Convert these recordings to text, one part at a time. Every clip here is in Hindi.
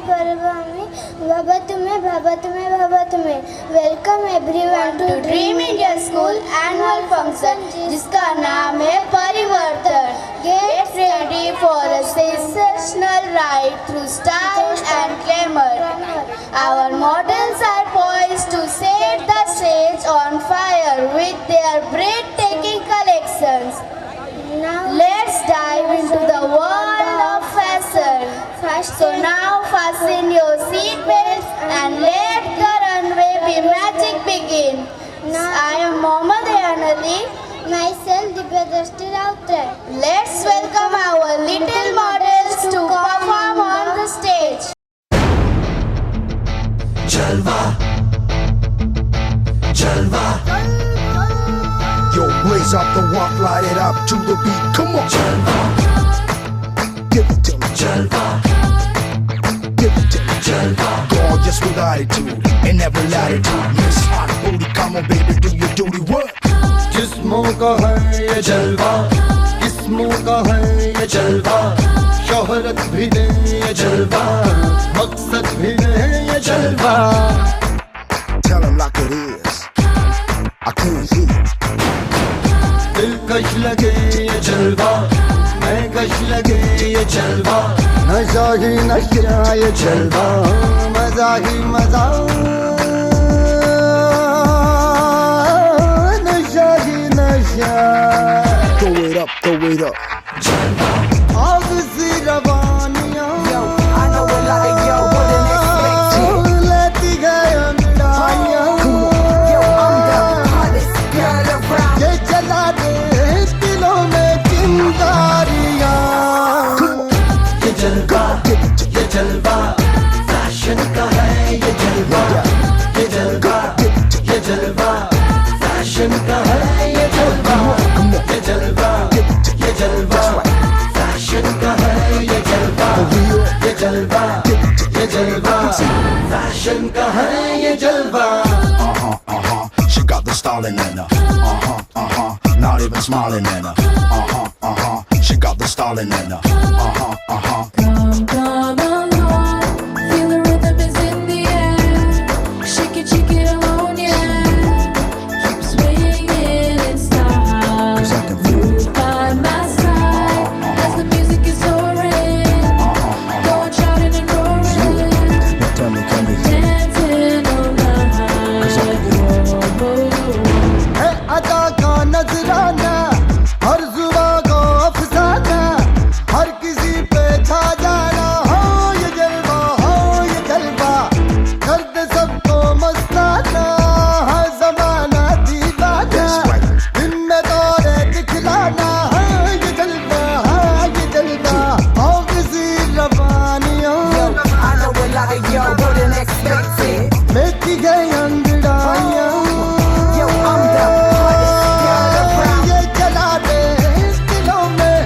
Parvami Bhavatme Bhavatme. Welcome everyone to Dream India School annual function जिसका नाम है परिवर्तन. Get ready for a sensational ride through style and glamour. Our models are poised to set the stage on fire with their breathtaking collections. Now let's dive into the world of fashion. So now fasten your seat belts and let the runway be magic begin. Now I am Mohammad Ali. Myself Divyadrishti Rautre. Let's welcome our little models to perform on the stage. Jalwa, Jalwa. Yo, blaze up the walk, light it up to the beat. Come on, Jalwa. Give it to me, Jalwa. Give it to me, Jalwa. Gorgeous with attitude and every latitude. Miss Hot Booty, come on, baby, do your duty work. जिस्मों का है ये जलवा, किस्मों का है ये जलवा, शोहरत भी दे ये जलवा, मकसद भी दे ये जलवा. Tell them like it is. I can't hear. दिलकश लगे ये जलवा, महकश लगे ये जलवा, नशा ही नशा ये जलवा, मजा ही मजा, नशा ही नशा. Throw it up, throw it up. आग सी रवानियां, लेती गए अंगड़ाइयां, ये जला दे दिलों में चिंगारियां. ये जलवा, ये जलवा, फैशन का है ये जलवा. ये जलवा, ये जलवा, फैशन का है ये जलवा. ये जलवा, ये जलवा, फैशन का है ये जलवा. ये जलवा, ये जलवा, फैशन का है ये जलवा. She got the styling in her. Not even smiling in her. She got the styling in her. Come, come along, feel the rhythm is in the air. Shake it alone, yeah. Keep swinging in style. 'Cause I can feel it. Move by my side as the music is soaring. Going shouting and roaring, Tell me, dancing all night. है अदा का नजराना, हर जुबा को अफसाना, हर किसी पे छा जाना. हो ये जलवा, हो ये जलवा, कर दे सबको मस्ताना. हर जमाना दीवाना, दिन में दौरे दिखलाना. हाँ ये जलवा, हाँ ये जलवा, हो किसी रवानियों, लेती गई अंगड़ाइयां. ये जला दे दिलों में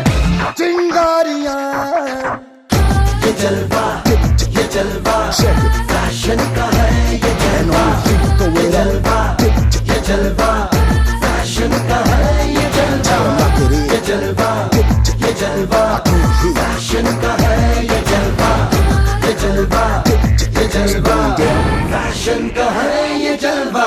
चिंगारियां. ये जलवा, ये जलवा, फैशन का है ये जलवा. ये जलवा, ये जलवा, फैशन का है ये जलवा. ये जलवा, ये जलवा, फैशन का है ये जलवा. ये जलवा, ये जलवा, फैशन का है ये जलवा.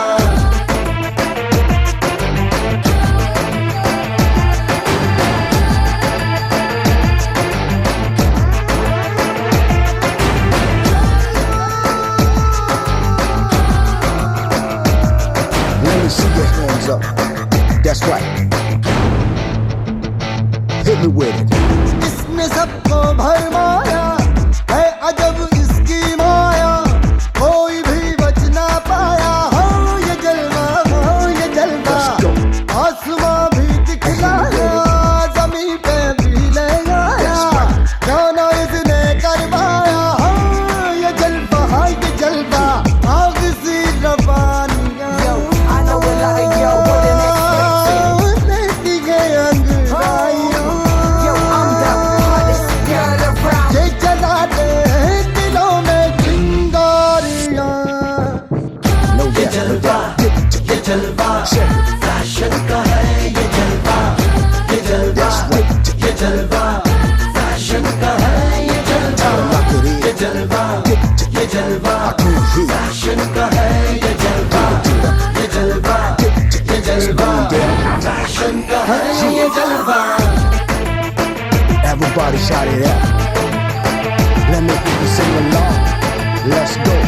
Let me see your hands up. That's right. Hit me with it. इसने सबको भरमाया है, अजब इसकी माया, कोई भी बच ना पाया. हो ये जलवा, हो ये जलवा, आसमां भी दिखलाया, जमीन पे भी ले आया, जाना इसने करवाया. हो ये जलवा, हाँ ये जलवा, आग सी रवानियां, लेती गई अंगड़ाइयां. ये जला दे दिलों में चिंगारियां. No ये doubt. जलवा, ये जलवा, फैशन का है ये जलवा. ये जलवा, ये जलवा, फैशन का है ये जलवा. Like it is. ये जलवा, Everybody shout it out. Let me hear you sing along. Let's go.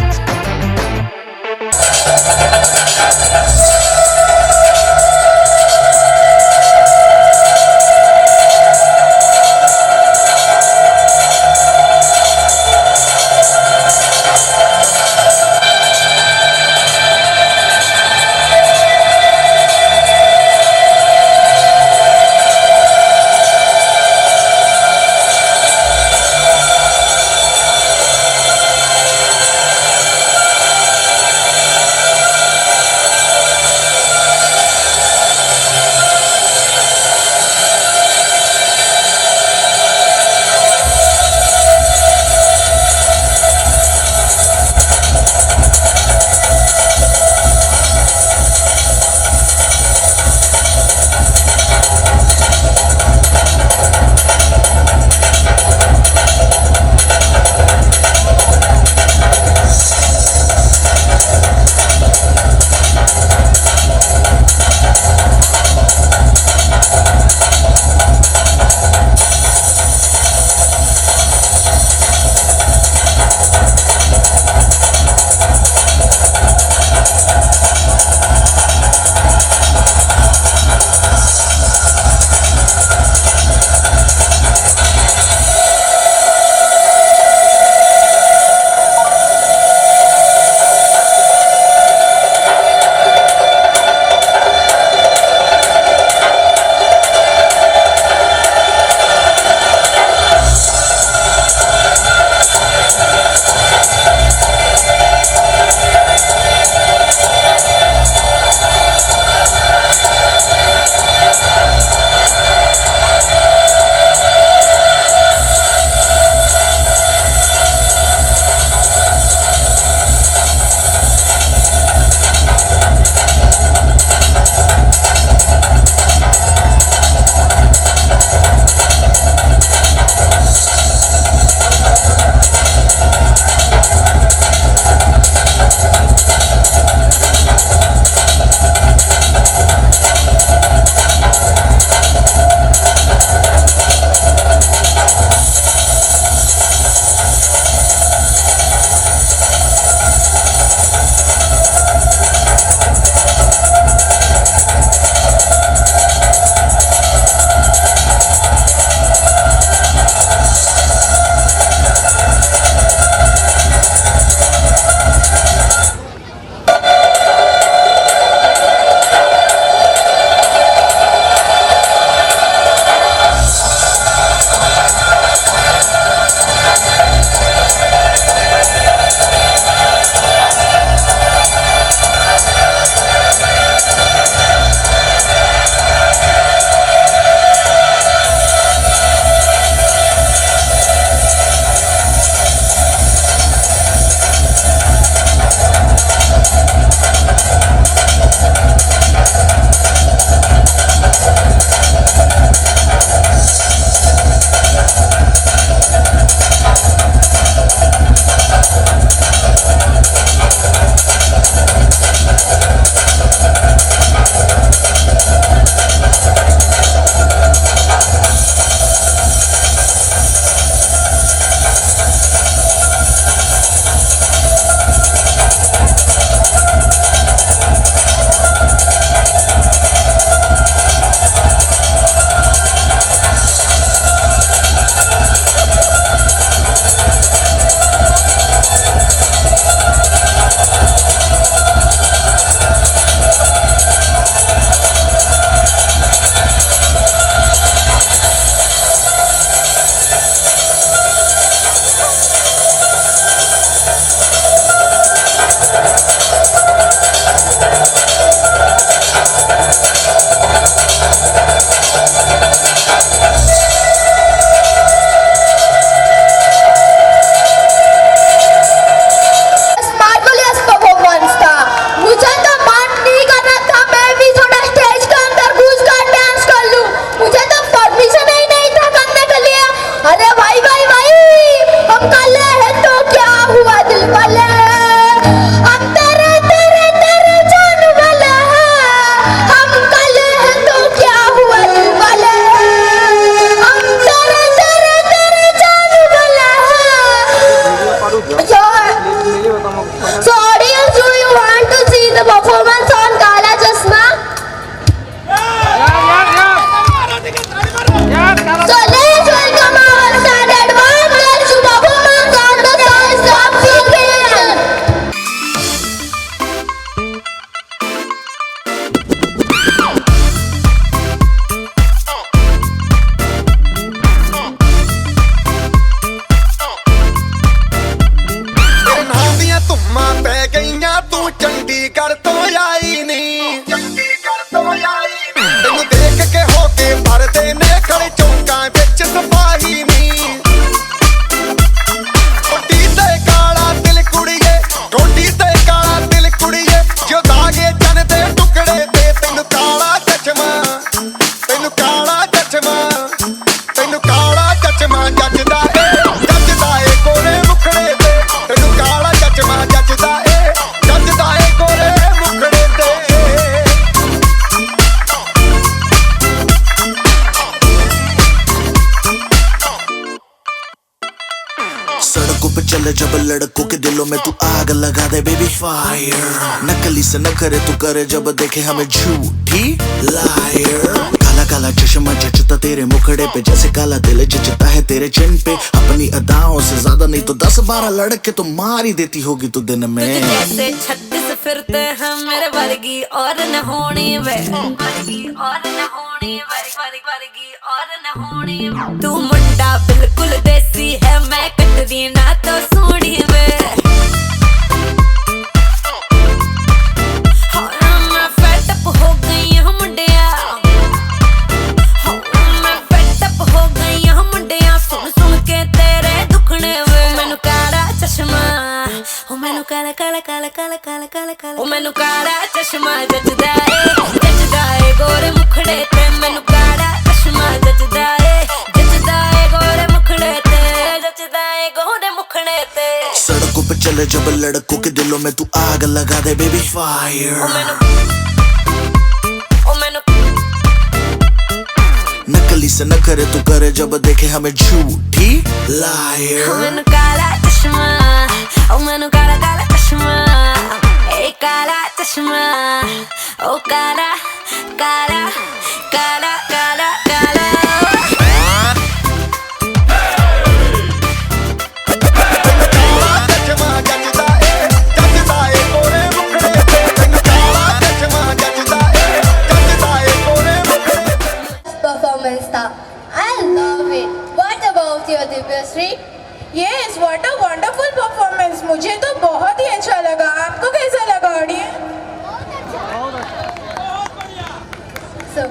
So audience, do you want to see the performance on Kala Chashma? So let's welcome our standard one girl to performance on the songs of creation. ਤੇਰੇ ਨਾਂ ਦੀਆਂ ਧੁੰਮਾਂ ਪੈ ਗਈਆਂ ਤੂੰ ਚੰਡੀਗੜ੍ਹ ਤੋਂ ਆਈ ਨੀ ਤੈਨੂੰ ਦੇਖ ਕੇ ਹੋ ਕੇ ਭਰਦੇ ਨੇ ਖੜੇ ਚੌਂਕਾਂ ਵਿੱਚ ਸਿਪਾਹੀ ਨੀ ਕੋਟੀ ਤੇ ਕਾਲਾ ਦਿਲ ਕੁੜੀਏ ਕੋਟੀ ਤੇ ਕਾਲਾ ਦਿਲ ਕੁੜੀਏ ਜੋ ਦਾਗੇ ਚੰਨ ਦੇ ਟੁਕੜੇ ਤੇ ਤੈਨੂੰ ਕਾਲਾ ਚਸ਼ਮਾ ਤੈਨੂੰ ਕਾਲਾ ਚਸ਼ਮਾ ਤੈਨੂੰ ਕਾਲਾ ਚਸ਼ਮਾ ਜੱਜਦਾ ਏ ਗੋਰੇ ਮੁਖੜੇ ਤੇ ਤੈਨੂੰ ਕਾਲਾ ਚਸ਼ਮਾ ਜੱਜਦਾ ਏ ਗੋਰੇ ਮੁਖੜੇ ਤੇ सड़कों पे चले जब लड़कों के दिलों में तू आग लगा दे बेबी फायर नकली से न करे तू करे जब देखे हमें झूठी लायर काला काला चश्मा जचता तेरे मुखड़े पे जैसे काला दिल जचता है तेरे चिन पे अपनी अदाओं से ज्यादा नहीं तो 10-12 लड़के तो मार ही देती होगी तू दिन में जैसे 36 फिरते हैं मेरे वर्गी और न होनी वे वर्गी और न होनी वर्गी और न होनी तू मुंडा बिल्कुल देसी है मैं कटरी ना तो सोनी वे मैं fed up हो गई हूँ मुंडिया मैं fed up हो गई हूँ मुंडिया सुन सुन के तेरे दुखने वे मैनू काला चश्मा ओ मैनू काला काला काला काला काला काला काला ओ मैनू काला चश्मा जचदा ए गोरे मुखड़े ते मैनू काला चश्मा जचदा ए गोरे मुखड़े ते जचदा ए गोरे मुखड़े ते सड़कों पे चले जब लड़कों के दिलों में तू आग लगा दे बेबी फायर ओ मैनू नकली से न करे तू करे जब देखे हमें झूठी लायर मैनू काला चश्मा ओ मैनू काला काला चश्मा ए काला चश्मा ओ काला काला काला काला काला ਕਾਲਾ ਚਸ਼ਮਾ ਜੱਜਦਾ ਏ ਗੋਰੇ ਮੁਖੜੇ ਤੇ ਤੈਨੂੰ ਕਾਲਾ ਚਸ਼ਮਾ ਜੱਜਦਾ ਏ ਗੋਰੇ ਮੁਖੜੇ ਤੇ Performance tha. I love it. What about you, Divyashree? Yes, what a wonderful performance. मुझे तो बहुत ही अच्छा लगा. आपको कैसा लगा audience? So,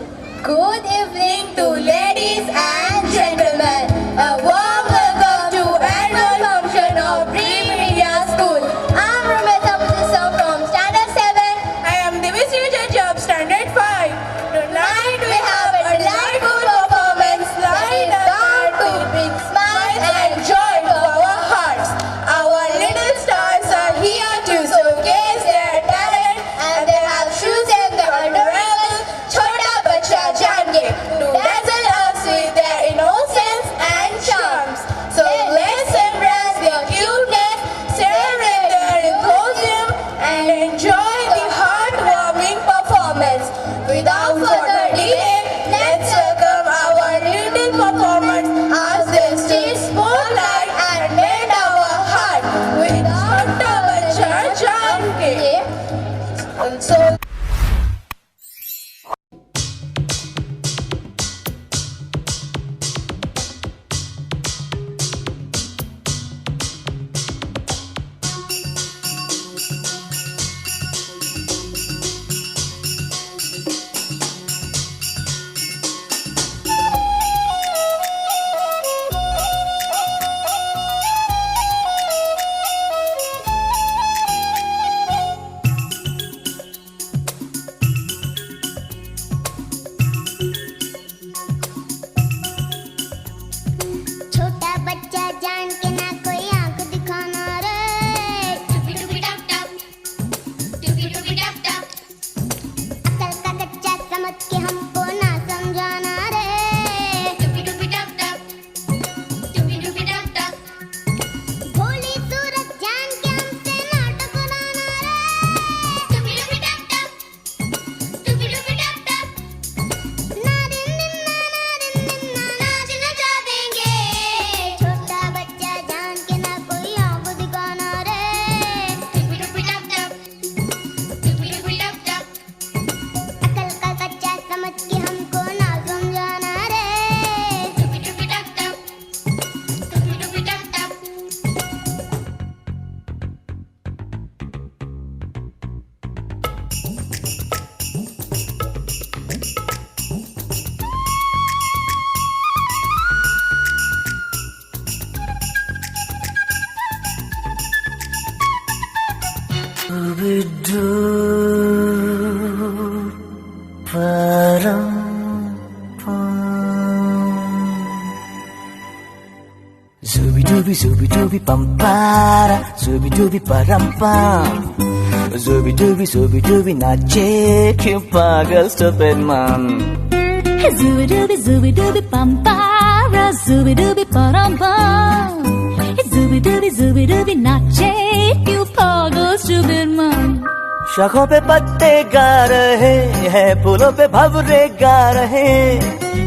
good evening to ladies and gentlemen. A warm welcome to annual function of Dream India School. I'm Rameta Putisa from Standard 7. I am Divyashree Jajab, Standard 5. Tonight we have a delightful performance lined up to bring smiles and joy to our hearts. Our little stars are here to showcase their talent, and they have chosen the adorable Chota Bacha Jange to dazzle us with their innocence and charm. Zubidu param pam. Zubidubi pampara, zubidubi param pam. Zubidubi nache क्यों पागल stupid man. Zubidubi pampara, zubidubi param-pam. Zubidubi नाचे क्यों पागल stupid man. शाखों पे पत्ते गा रहे हैं, फूलों पे भंवरे गा रहे,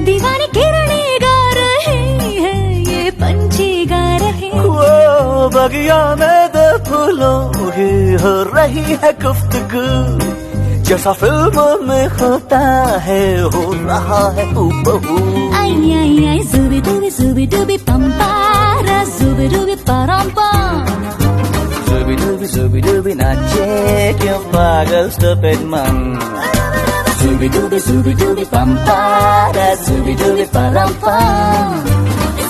दीवानी किरणें गा रहे हैं, ये पंछी गा रहे हैं. वो बगिया में दो फूलों की हो रही है गुफ्तगू, जैसा फिल्मों में होता है हो रहा है हूबहू. आई zubidubi pampara, zubidubi param-pam. Zubidubi nache क्यों पागल stupid man. Zubidubi pampara, zubidubi param-pam.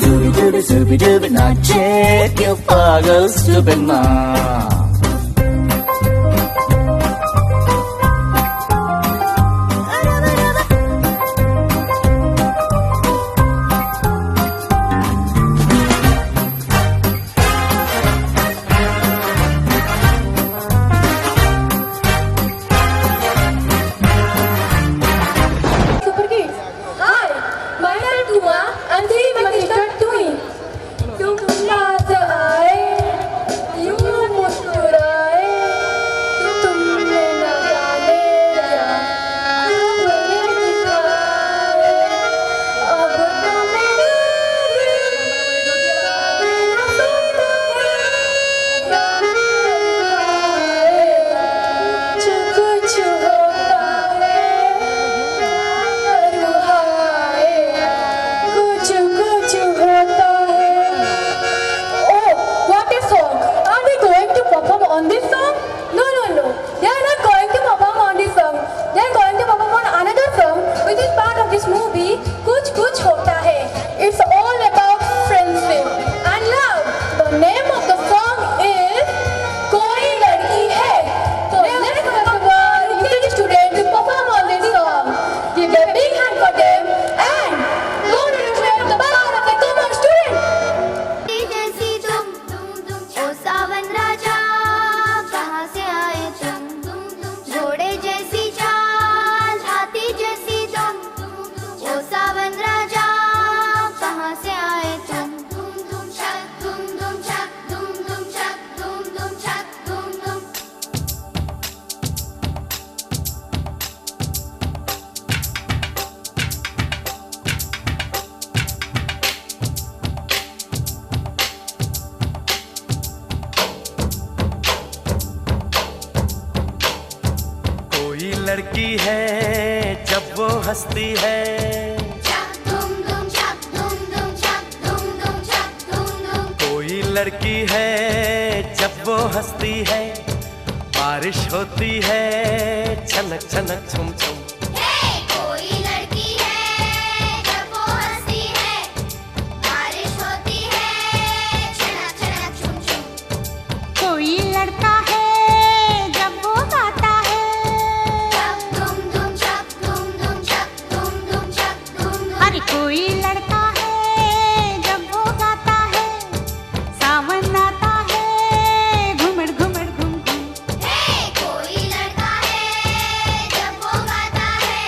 Zubidubi nache क्यों पागल stupid man. लड़की है जब वो हंसती है, कोई लड़की है जब वो हंसती है, बारिश होती है छनक छनक छुम छुम. कोई लड़की है जब वो हंसती है, बारिश होती है छनक छनक छुम छुम. कोई लड़का है जब वो गाता है, अरे कोई लड़का है जब वो गाता है, सावन आता है घुमड़ घुमड़ घुम घुम. कोई लड़का है जब वो गाता है,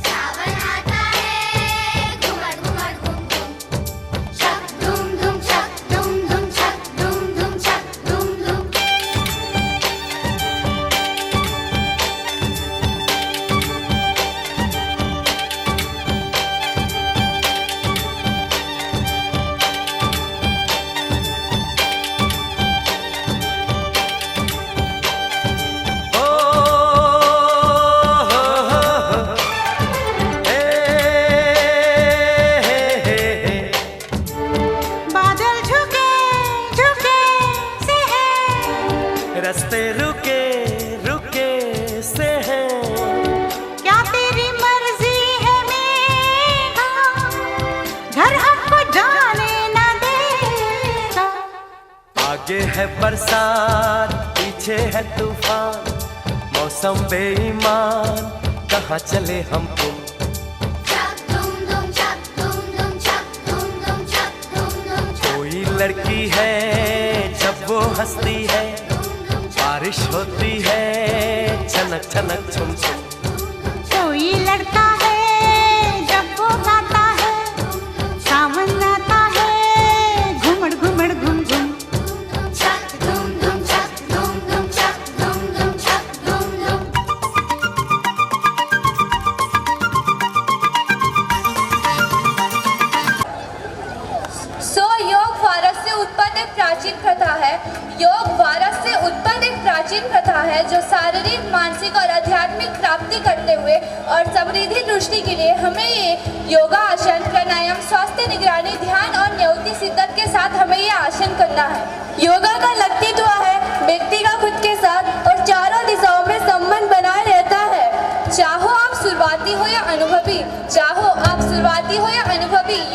सावन आता है घुमड़ घुमड़ घुम घुम. छक धूम धूम छक धूम धूम छक धूम धूम छक धूम धूम. बादल झुके झुके से है, रास्ते रुके रुके से है, क्या तेरी मर्जी है मेघा, घर हमको जाने न देगा. आगे है बरसात पीछे है तूफान, मौसम बेईमान, कहाँ चले हम तुम। कोई लड़की है जब वो हंसती है, बारिश होती है छनक छनक छुम छुम। कोई लड़का है जब वो गाता है, सावन आता है घुमड़ घुमड़ घुम घुम। योग फारस से उत्पन्न एक प्राचीन प्रथा है। योग फारस से उत्पन्न एक प्राचीन प्रथा है जो शारीरिक, मानसिक और आध्यात्मिक प्राप्ति करते हुए और समृद्धि दृष्टि के लिए हमें ये योगा आसन, प्राणायाम, स्वास्थ्य निगरानी, ध्यान और न्योति शिद्दत के साथ हमें ये आसन करना है। योगा का व्यक्तित्व है व्यक्ति का खुद के साथ और चारों दिशाओं में संबंध बनाए रहता है। चाहो आप शुरुआती हो या अनुभवी,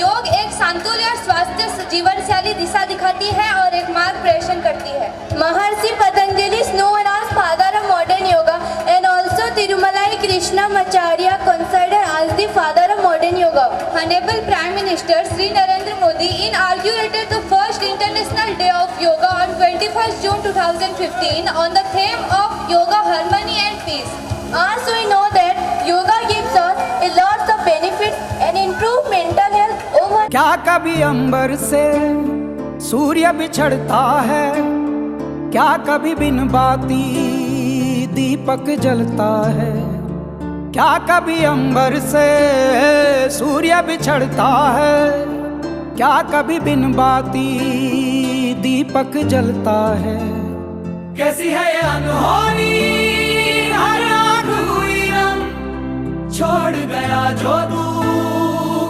योग एक संतुलित और स्वास्थ्य जीवन शैली दिशा दिखाती है और एक मार्गदर्शन करती है। महर्षि Patanjali is known as father of modern yoga and also Tirumalai Krishnamacharya considered as the father of modern yoga. Honorable Prime Minister Sri Narendra Modi inaugurated the first International Day of Yoga on 21st June 2015 on the theme of Yoga, Harmony and Peace. As we know that yoga gives us a lot of benefits and improve mental health over. क्या कभी अंबर से सूर्य बिछड़ता है, क्या कभी बिन बाती दीपक जलता है। क्या कभी अंबर से सूर्य बिछड़ता है, क्या कभी बिन बाती दीपक जलता है। कैसी है ये अनहोनी, हर आँख हुई रंग, छोड़ गया जो तू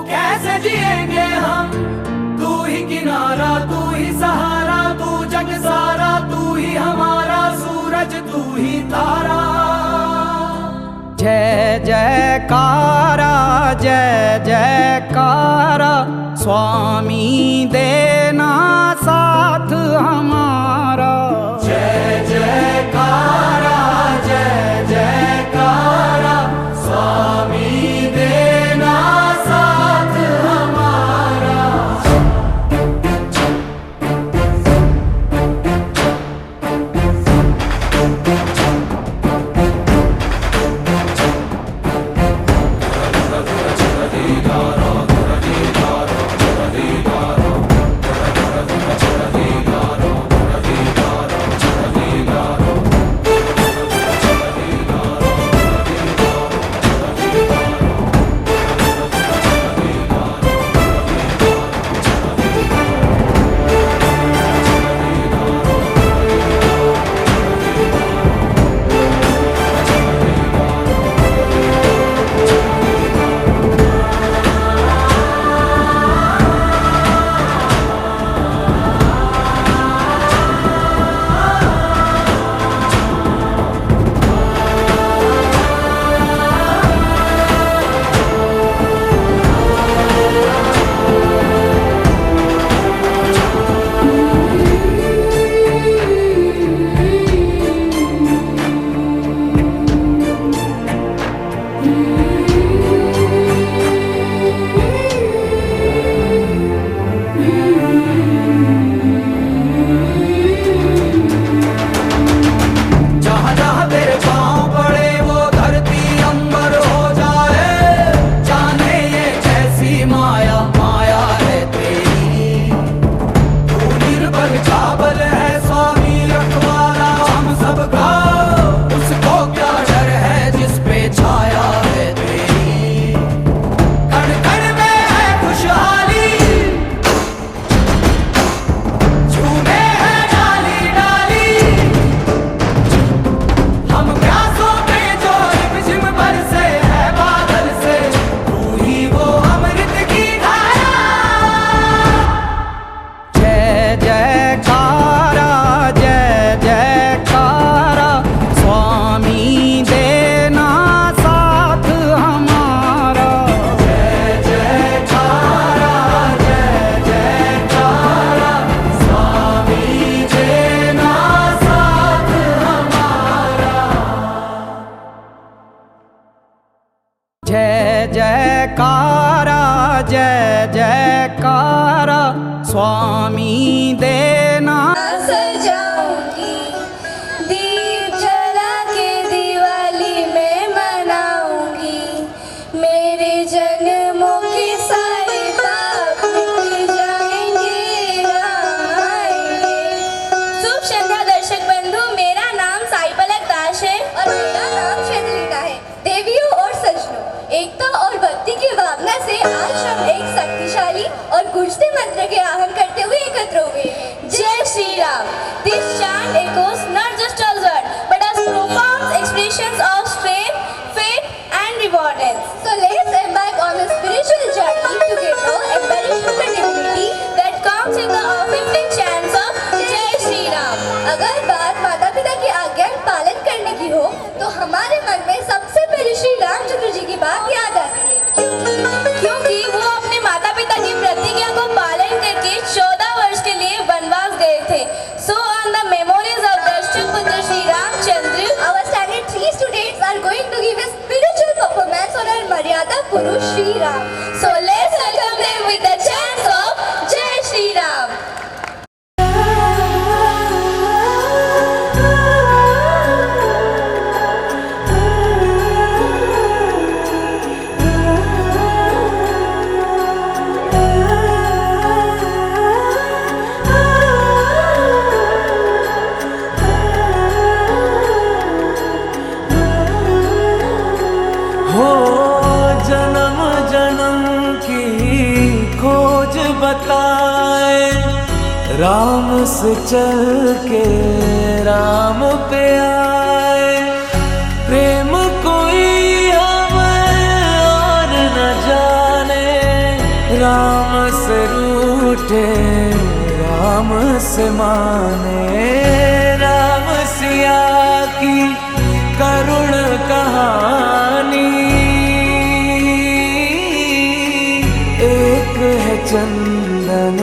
कैसे जिएंगे हम। तू ही किनारा, तू ही सहारा, तू जग सारा, तू ही हमारा सूरज, तू ही तारा। जय जयकारा, जय जयकारा, स्वामी देना साथ हमारा। जय जयकारा, जय जयकारा, स्वामी देना साथ हमारा। वैसे आज हम एक शक्तिशाली और गूंजते मंत्र के आहन करते हुए एकत्र हुए हैं। जय Shri Ram. This chant echoes not just as word, but as profound expressions of strength, faith, and rewardance. So let's embark on a spiritual journey together, embellished with the divinity that comes in the uplifting chants of जय श्री राम। अगर बात माता पिता की आज्ञा का पालन करने की हो, तो हमारे मन में सबसे पहले श्री रामचंद्र जी की बात याद आती है, क्योंकि वो अपने माता पिता की प्रतिज्ञा को पालन करके 14 वर्ष के लिए वनवास गए थे। So on the memories of Dashtraputra Shri Ramchandra, our standard 3 students are going to give a spiritual performance on our Maryada Purush Shri Ram. So let's welcome them with the chants of Jai Shri Ram. हो जन्म जन्म की खोज बताए, राम से चल के राम पे आए। प्रेम कोई हमें और न जाने, राम से रूठे राम से माने। राम सिया की करुण कहानी, एक है चंदन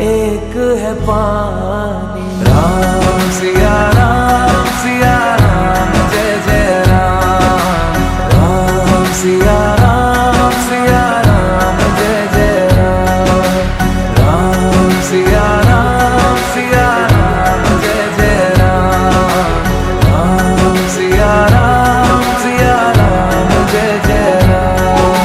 एक है पानी। राम सिया राम जय जय राम। राम सिया राम जय जय राम। राम सिया राम जय जय राम। राम सिया राम जय जय राम।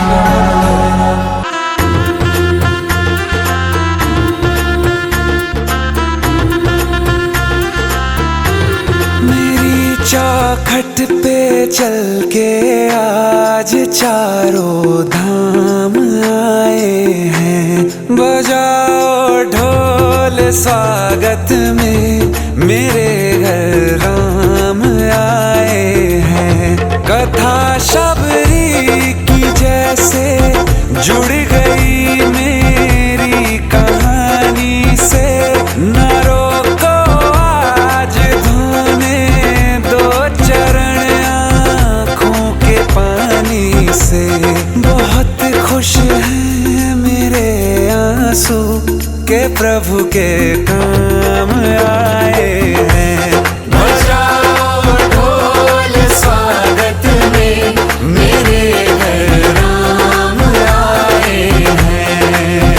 मेरी चौखट पे चल के आज चारों धाम आए हैं। बजाओ ढोल स्वागत में, मेरे घर राम आए हैं। कथा शबरी की जैसे जुड़ गई मेरी कहानी से। न रोको आज धोने दो चरण आँखों के पानी से। बहुत खुश हैं मेरे आंसू के प्रभु के काम आए हैं। बजाओ ढोल स्वागत में, मेरे घर राम आए हैं।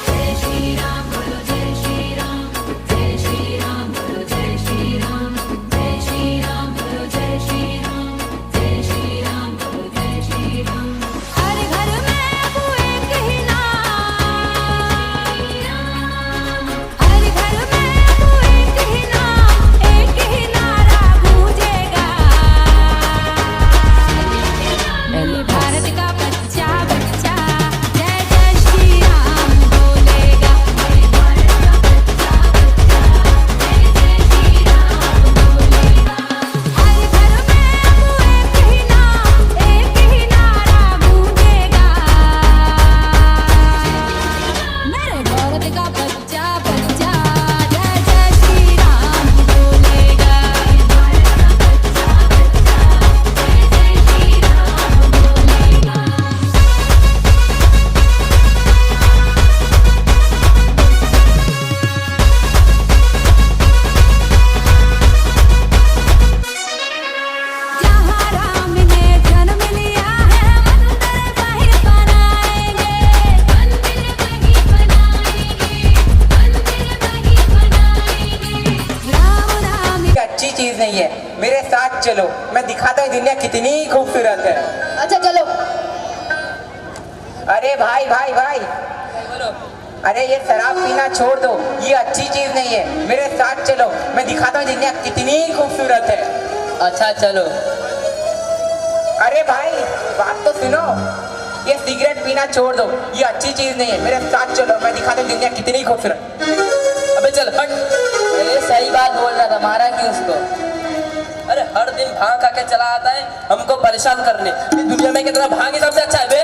जय श्री राम बोलो जय श्री राम। जय श्री राम बोलो जय श्री राम। जय श्री राम बोलो जय श्री राम। जय श्री राम बोलो जय श्री राम। हर घर में अब एक ही नाम, हर घर में अब एक ही नाम, एक ही नारा गूंजेगा। भारत का बच्चा बच्चा जय जय श्री राम बोलेगा। भारत का बच्चा बच्चा जय जय श्री राम बोलेगा। हर घर में अब एक ही नाम, एक ही नारा गूंजेगा। मेरे भारत का बच्चा बच्चा जय जय श्री राम बोलेगा। भारत का बच्चा बच्चा जय जय श्री राम बोलेगा। जहाँ राम ने जन्म लिया है, मंदिर वहीं बनाएंगे। मंदिर वहीं बनाएंगे, मंदिर वहीं बनाएंगे। राम राम अच्छी चीज नहीं है। मेरे साथ चलो, मैं दिखाता हूँ दुनिया कितनी खूबसूरत है। अच्छा चलो। अरे भाई भाई भाई, अरे ये शराब पीना छोड़ दो, ये अच्छी चीज नहीं है। मेरे साथ चलो, मैं दिखाता हूँ दुनिया कितनी खूबसूरत है। अच्छा चलो। अरे भाई बात तो सुनो, ये सिगरेट पीना छोड़ दो, ये अच्छी चीज नहीं है। मेरे साथ चलो, मैं दिखाता हूँ दुनिया कितनी खूबसूरत। अबे चल हट। अरे सही बात बोल रहा था, मारा क्यों उसको? अरे हर दिन भांग खा के चला आता है हमको परेशान करने। दुनिया में कितना भांग ही सबसे अच्छा है बे।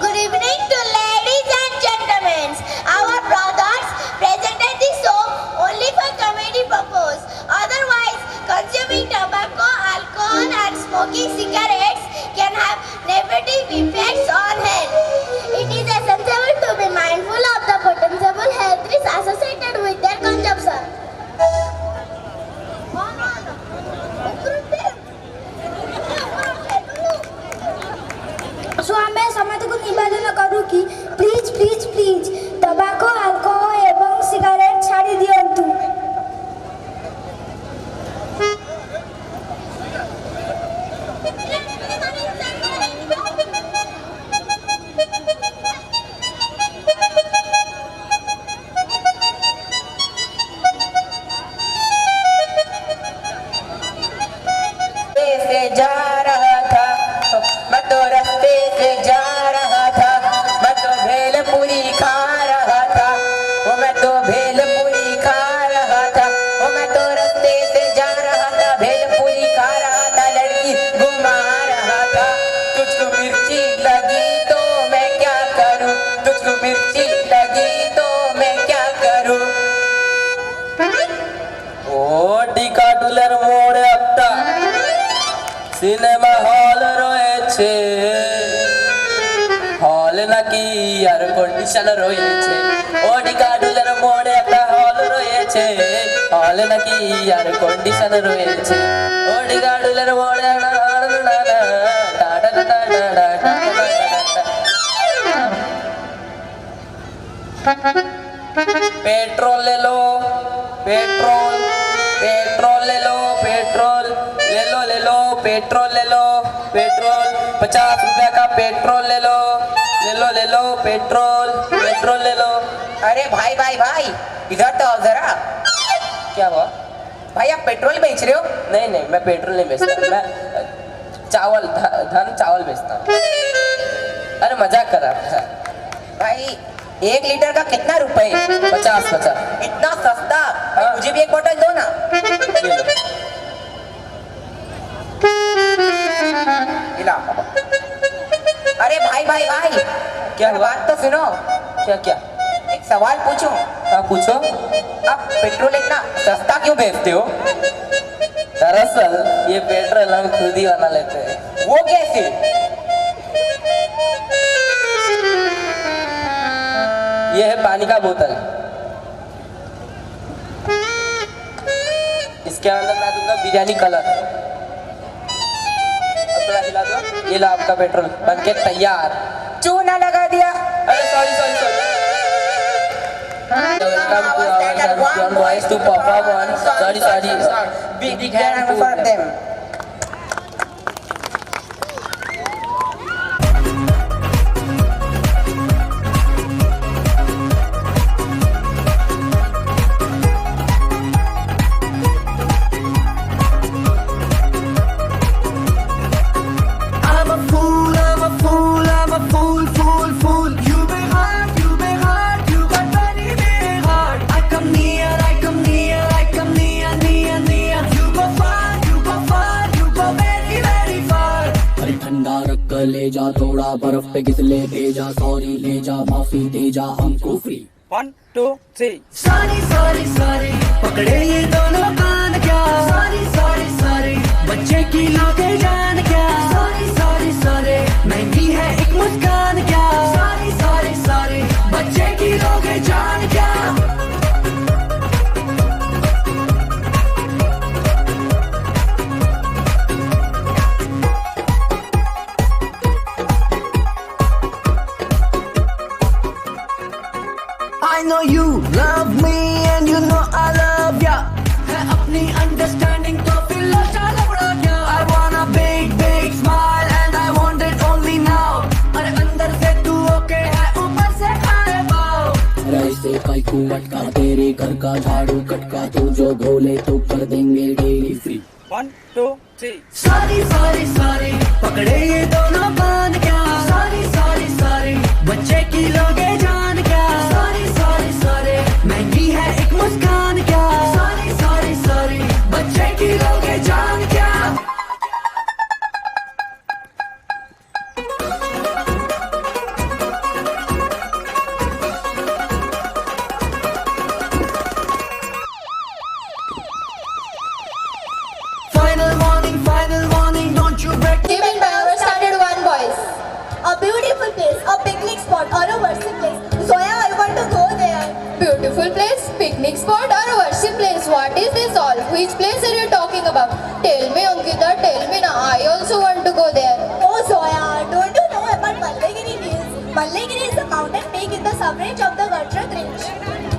Good evening to ladies and gentlemen. Our brothers presented this song only for comedy purpose. Otherwise, consuming tobacco, alcohol and smoking cigarettes can have negative effects on health. It is essential to be mindful of the potential health risks associated with their consumption. सो ଆମେ ସମସ୍ତଙ୍କୁ ନିବେଦନ କରୁ କି ପ୍ଲିଜ୍ ପ୍ଲିଜ୍ ପ୍ଲିଜ୍ ତବାକ ଆଲକୋହଲ ଏବଂ ସିଗାରେଟ୍ ଛାଡ଼ି ଦିଅନ୍ତୁ। से जा रहा था मैं तो रास्ते से जा रहा था, मैं तो भेलपुरी खा रहा था, वो मैं तो भेलपुरी खा रहा था, वो मैं तो रास्ते से जा रहा था, भेलपुरी खा रहा था, लड़की घुमा रहा था। तुझको मिर्ची लगी तो मैं क्या करूं, तुझको मिर्ची लगी तो मैं क्या करूं। ओ टीका टूलर मोड़े अपटा सिनेमा हॉल রয়েছে, হল নাকি এয়ার কন্ডিশন রয়েছে। ওডি কাডুলের মোড়ে একটা হল রয়েছে, হল নাকি এয়ার কন্ডিশন রয়েছে। ওডি কাডুলের মোড়ে पेट्रोल ले लो, पेट्रोल पेट्रोल ले लो, पेट्रोल ले लो, ले लो पेट्रोल ले लो, पेट्रोल 50 रुपया का पेट्रोल ले लो, ले लो ले लो पेट्रोल, पेट्रोल ले लो। अरे भाई भाई भाई इधर तो आओ जरा। क्या हुआ भाई, आप पेट्रोल बेच रहे हो? नहीं नहीं, मैं पेट्रोल नहीं बेचता, मैं चावल धन चावल बेचता हूँ। अरे मजाक कर रहा था भाई। 1 लीटर का कितना रुपए? 50। इतना सस्ता? भाई मुझे भी एक बोतल दो ना। ये लो। इला। अरे भाई भाई भाई, क्या हुआ? बात तो सुनो। क्या क्या? एक सवाल पूछूं? हाँ पूछो। आप पेट्रोल इतना सस्ता क्यों बेचते हो? दरअसल ये पेट्रोल हम खुद ही बना लेते हैं। वो कैसे? ये है पानी का बोतल, इसके अंदर मैं दूंगा बिरयानी कलर। अब थोड़ा हिला दो, ये लो आपका पेट्रोल बनके तैयार। चूना लगा दिया। अरे sorry sorry sorry. Welcome to our champion boys to perform on. Sorry. Big hand for them. ले जा थोड़ा बर्फ पे घिसले भेजा, सॉरी ले जा माफी दे जा हमको फ्री। 1 2 3 सॉरी सॉरी सॉरी पकड़े ये दोनों कान क्या, सॉरी सॉरी सॉरी बच्चे की लोगे जान क्या, सॉरी सॉरी सॉरी महंगी है एक मुस्कान क्या, सॉरी सॉरी सॉरी बच्चे की लोगे जान क्या। I I know you love me and you know I love ya. है अपनी understanding तो फिर लो चलो बड़ा क्या. I want a big big smile and I want it only now. अरे अंदर से तू okay है ऊपर से खाने पाओ. ऐसे कई को अटका तेरे घर का झाड़ू कटका तू जो घोले तो कर देंगे daily free. 1 2 3 Sorry sorry sorry पकड़े ये दोनों कान क्या. Sorry sorry sorry बच्चे की लोगे जान क्या. Sorry sorry sorry महंगी है एक मुस्कान क्या. Sorry sorry sorry बच्चे की लोगे जान क्या. Final warning, don't you break. Given by our standard 1 boys. A beautiful place, a picnic spot or a worship place. Zoya, I want to go there. Beautiful place, picnic spot or a worship place. What is this all? Which place are you talking about? Tell me, Ankita, tell me now. I also want to go there. Oh Zoya, don't you know about Mallagiri Hills? Mallagiri is a mountain peak in the sub-range of the Gajrat range.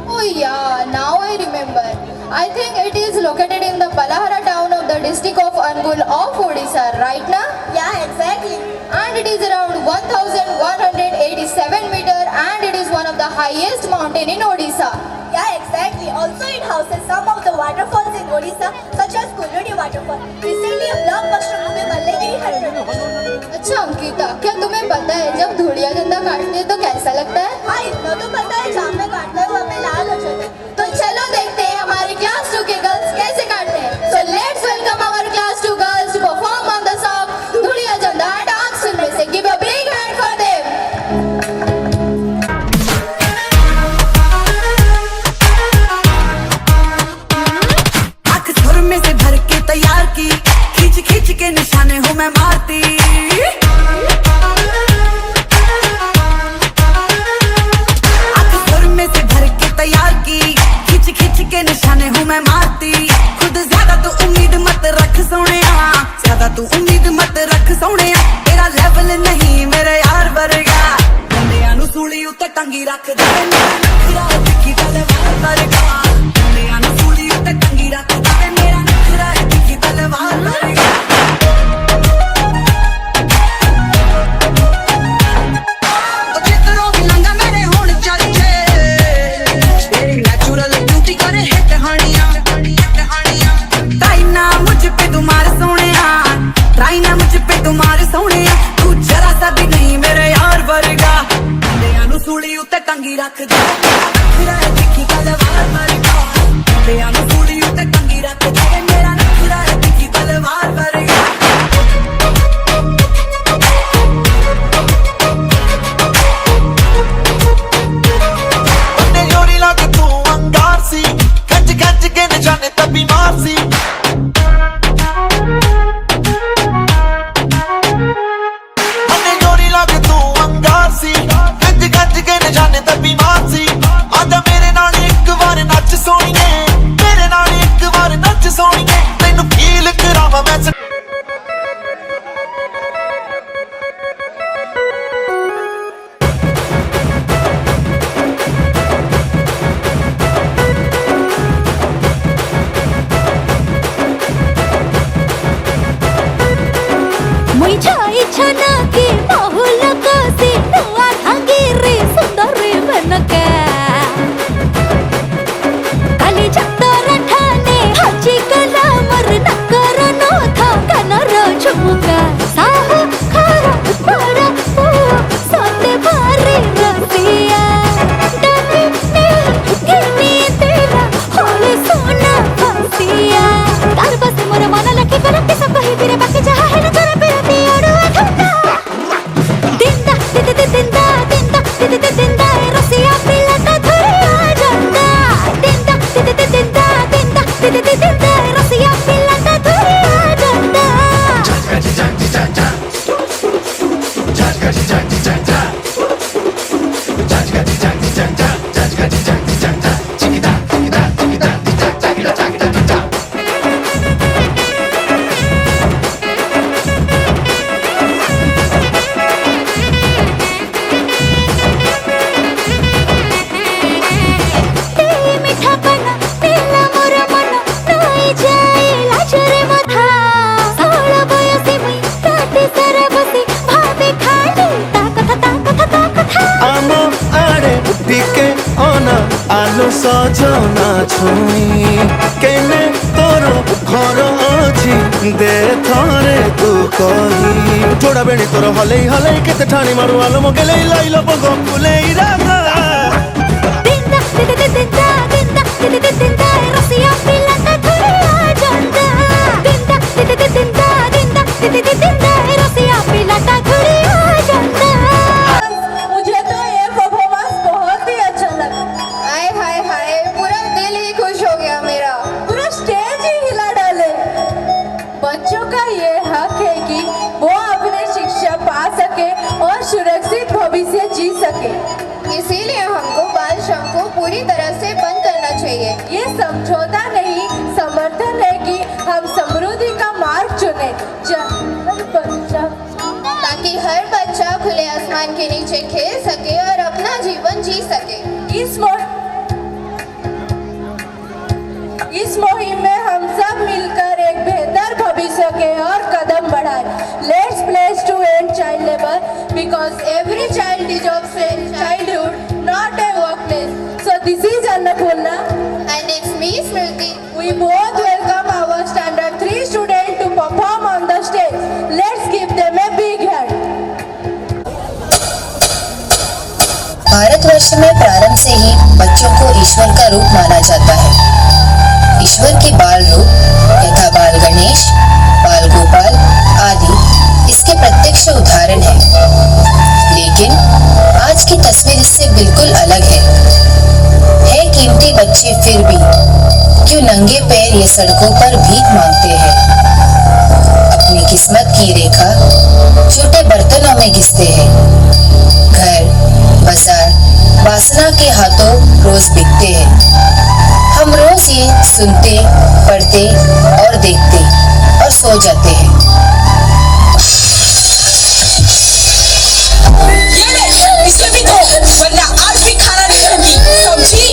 Oh yeah, now I remember. I think it is located in the Balahara town of the district of Angul of Odisha, right now? Yeah, exactly. And it is around 1187 meter and it is one of the highest mountain in Odisha. Yeah, exactly. Also, it houses some of the waterfalls in Odisha, such as Kuludi waterfall. Recently, a blockbuster movie Mallagiri had released. अच्छा अंकिता, क्या तुम्हें पता है जब धूलिया झंडा काटते हैं तो कैसा लगता है? हाँ, इतना तो पता है. जाम में काटते हैं वहाँ पे लाल हो जाते हैं. तो चलो देखते हैं हमारे क्लास 2 के गर्ल्स कैसे काटते हैं. So let's welcome our class 2 girls to perform on the song Dhulia झंडा डांस फिल्म से. Give a big hand for them. आँख सुर में से भर के तैयार की खींच खींच के निशाने हूँ मैं मारती. आँख सुर में से भर के तैयार की खींच खींच के निशाने हूँ मैं मारती. खुद ज्यादा तू उम्मीद मत रख सोनिया, ज्यादा तू उम्मीद मत रख सोनिया. तेरा लेवल नहीं मेरे यार वर्गा. मुंडियां नू सूली उत्ते टंगी रख दे मेरा नखरा दिखी तलवार वर्गा. मुंडियां नू सूली उत्ते टंगी रख दे मेरा नखरा दिखी तलवार वर्गा. सूली उत्ते टंगी रख दे नखरा दिखी तलवार वर्गा. मुंडियां नू सूली उत्ते टंगी रख दे मेरा नखरा दिखी तलवार वर्गा. अपने जोड़ी लाके तू अंगार सी खच खच के निशाने तभी मार सी. अपने जोड़ी लाके तू अंगार सी खच के निशाने तभी मार सी. आजा मेरे नाल एक बार नच सोनिए, मेरे नाल एक बार नच सोनिए. तैनू फील करावां मैं मुझा इच्छा ना की बहुल कसी नुआ ढंगिरी सुंदरी बनके काली चक्कर ठाने हजी कला मर नकर नो था कनर झुमका. साहु खरा बड़ा पुआ सोते भारी रसिया. डबी ने गिनी तेरा होले सोना फसिया. तार बस मोर मन लखी करके सब कही तेरे बाकी जहा है न तेरा पे ओडवा ठंडा. दिंदा दिंदा दिंदा दिंदा दिंदा दिंदा रसिया पिला का धुरिया झंडा. दिंदा दिंदा दिंदा दिंदा दिंदा दिंदा रसिया पिला का धुरिया झंडा. आलो सजना छुई केने तोर घर अछि दे थरे तू कही जोड़ा बेणी तोर हले हले केते ठाणी मारू आलो मगले लाइलो बगो फुले रागा मुझे तो ये परफॉर्मेंस बहुत ही अच्छा लगा। हाय हाय हाय, पूरा दिल ही खुश हो गया मेरा, पूरा स्टेज ही हिला डाले। बच्चों का ये हक है कि वो अपनी शिक्षा पा सके और सुरक्षित भविष्य जी सके। इसीलिए हमको बाल श्रम को पूरी तरह से बंद करना चाहिए। ये समझौता नहीं, समर्थन है कि हम समृद्धि का मार्ग चुने ताकि हर बच्चा खुले आसमान के नीचे खेल सके और अपना जीवन जी सके। इस मुहिम में हम सब मिलकर एक बेहतर भविष्य के और कदम बढ़ाएं। Let's pledge to end child labor because every child deserves a childhood, not a workplace. So this is Annapurna and it's me Smriti. We both welcome our standard 3 students to perform on the stage. Let's give them a big hand. Bharatvarsh में प्रारंभ से ही बच्चों को ईश्वर का रूप माना जाता है। ईश्वर के बाल रूप यथा बाल गणेश, बाल गोपाल आदि इसके प्रत्यक्ष उदाहरण हैं। लेकिन आज की तस्वीर इससे बिल्कुल अलग है कीमती बच्चे फिर भी क्यों नंगे पैर ये सड़कों पर भीख मांगते हैं। अपनी किस्मत की रेखा छोटे बर्तनों में घिसते हैं। घर, बाजार, वासना के हाथों रोज बिकते हैं। हम रोज ये सुनते, पढ़ते और देखते और सो जाते हैं। इसमें भी दो, वरना आज भी खाना नहीं दूंगी, समझी?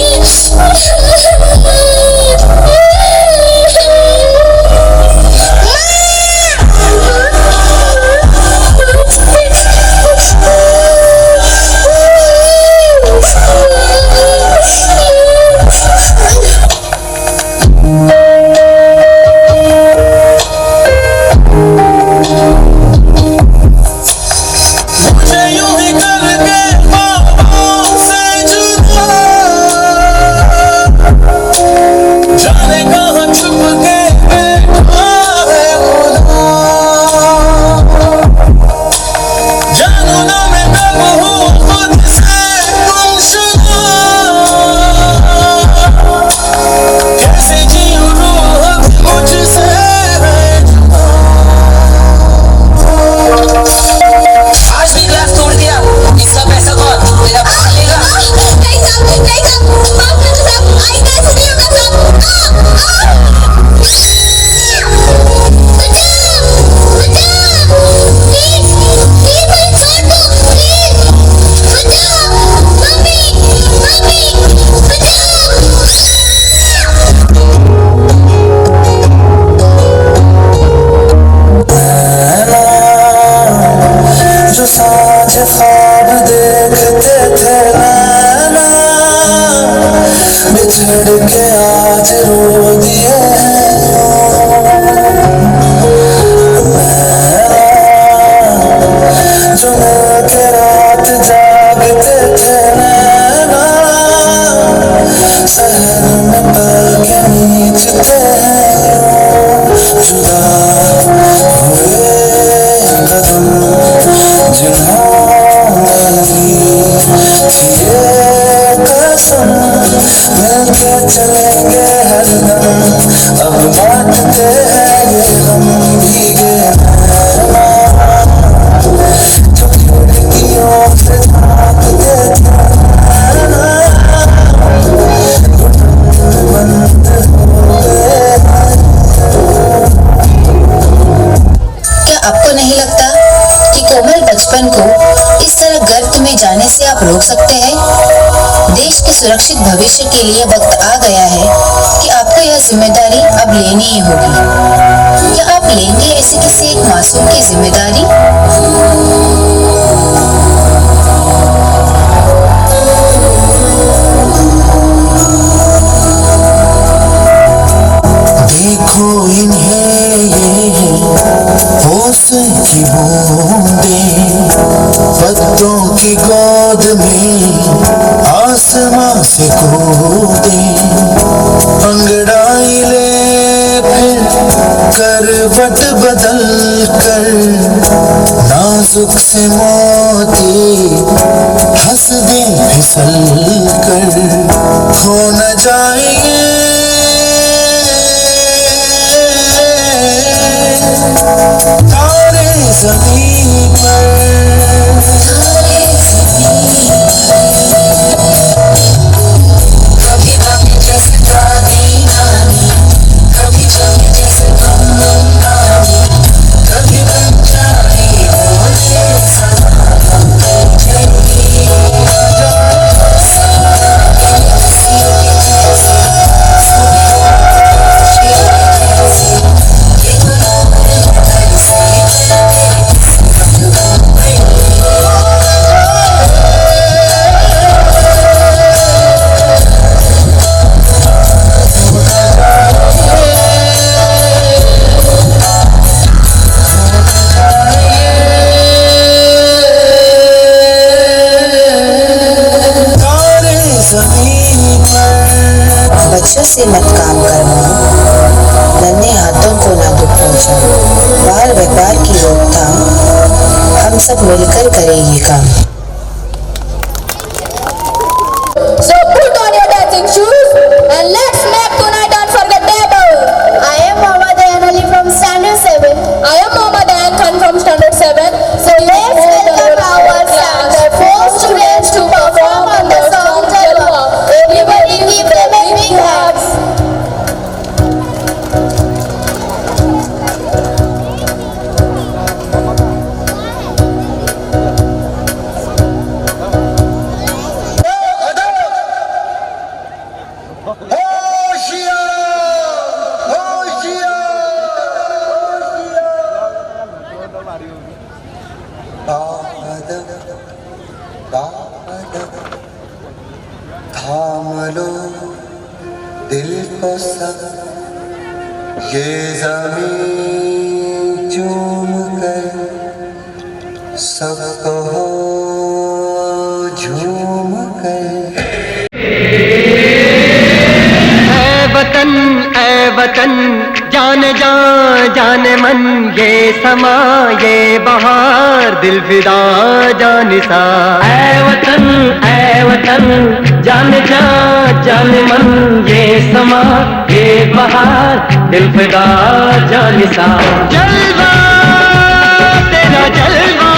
रोक सकते हैं। देश के सुरक्षित भविष्य के लिए वक्त आ गया है कि आपको यह जिम्मेदारी अब लेनी ही होगी। क्या आप लेंगे ऐसे किसी एक मासूम की जिम्मेदारी? की गोद में आसमां से कूदे, अंगड़ाई ले फिर करवट बदल कर, नाजुक से मोती हंस दे फिसल कर, खो न जाएंगे तारे ज़मीन पर। कभी गम जैसे दादी नानी, कभी जम जैसे गम नानी, कभी बन जाए बोले बच्चों से मत काम करवाओ, नन्हे हाथों को ना दुख पहुंचाओ, बाल व्यापार की रोकथाम हम सब मिलकर करें ये काम। So put on your dancing shoes and let's make tonight unforgettable. I am Mohammad Ayan Ali from Standard 7. I am Mohammad Ayan Khan from Standard 7. So let's welcome our standard 4 students to perform on the song Jalwa. Everybody give them a big hands. थाम लो दिल को सब, ये ज़मीं चूम कर सबको हो झूम कर। ऐ वतन जाने जा जाने मन, ये समा ये बहार दिल फिदा जानिसा। ऐ वतन जाने जा जाने मन, ये समा ये बहार दिल फिदा जानिसा। जलवा तेरा जलवा,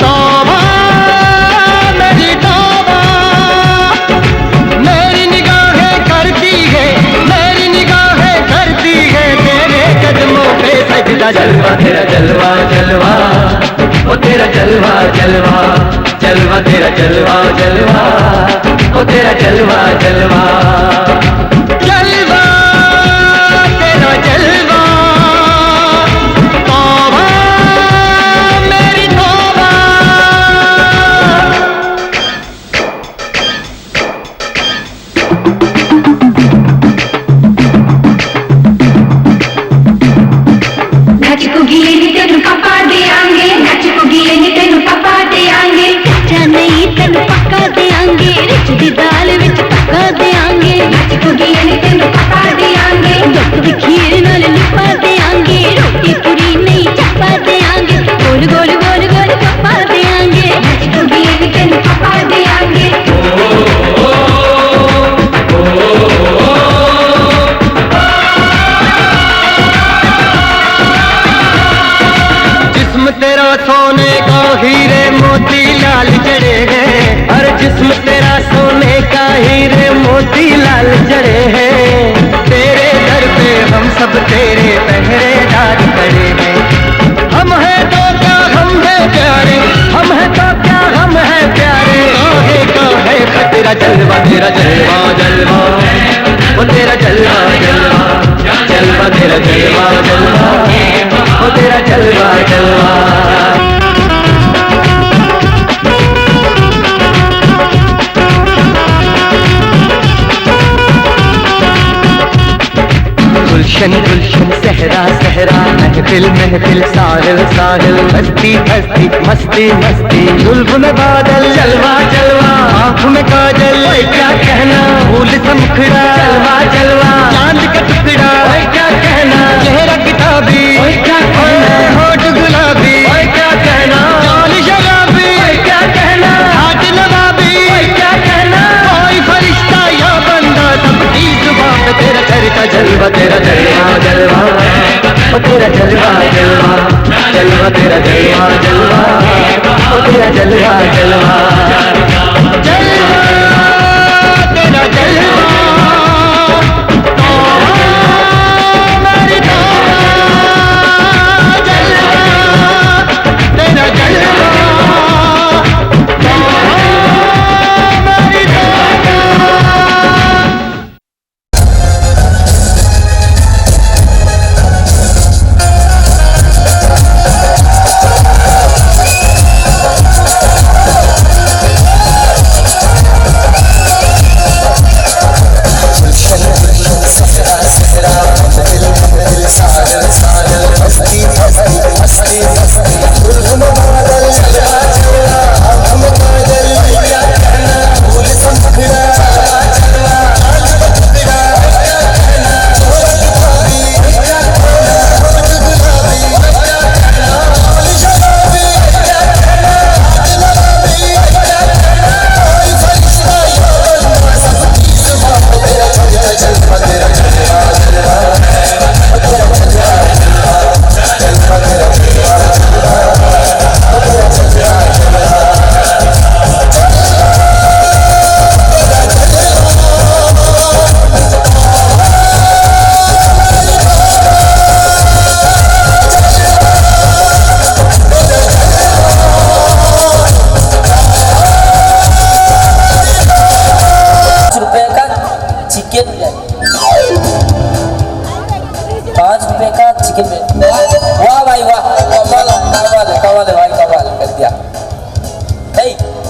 तौबा मेरी तौबा, मेरी निगाहें करती है, मेरी निगाहें करती है तेरे कदमों पे सजदा। जलवा तेरा जलवा जलवा, ओ तेरा जलवा जलवा, जलवा तेरा जलवा जलवा, ओ तेरा जलवा जलवा। जलवा तेरा जलवा, तौबा मेरी तौबा। नच को गिले नी तेनु पापा दे आंगे, नच को गिले नी तेनु पापा दे आंगे, कच्चा नहीं तेनु पक्का दे आंगे, रिच दी दाल विच पक्का दे आंगे। नच को गिले नी तेनु पापा दे आंगे, दुख दी खीर नाल लिपा दे आंगे, रोटी पूरी नहीं चप्पा दे आंगे, गोल गोल गोल गोल पप्पा दे आंगे। नच को गिले नी तेनु पापा दे आंगे। जिस्म तेरा सोने का हीरे मोती लाल जड़े हैं, हर जिस्म तेरा सोने का हीरे मोती लाल जड़े हैं। तेरे दर पे हम सब तेरे पहरेदार खड़े हैं। हम हैं तो क्या हम हैं प्यारे, हम हैं तो क्या हम हैं प्यारे। काहे का तेरा जलवा तेरा जलवा जलवा, ओ तेरा जलवा जलवा, जलवा तेरा जलवा जलवा, ओ तेरा जलवा जलवा। गुलशन गुलशन सहरा सहरा महफिल महफिल साहिल साहिल हस्ती हस्ती मस्ती मस्ती बुलबुल बादल जलवा जलवा आँख में काजल ओए क्या कहना फूल सा मुखड़ा जलवा जलवा चांद का टुकड़ा ओए क्या कहना चेहरा किताबी ओए क्या कहना होठ गुलाबी ओए क्या कहना चाल शराबी ओए क्या कहना हाथ नवाबी ओए क्या कहना कोई फरिश्ता या बंदा सबकी जुबान पे तेरा चरता जलवा तेरा जलवा जलवा ओ तेरा जलवा जलवा जलवा तेरा जलवा जलवा ओ तेरा जलवा जलवा जलवा तेरा जलवा मेरी जलवा तेरा जलवा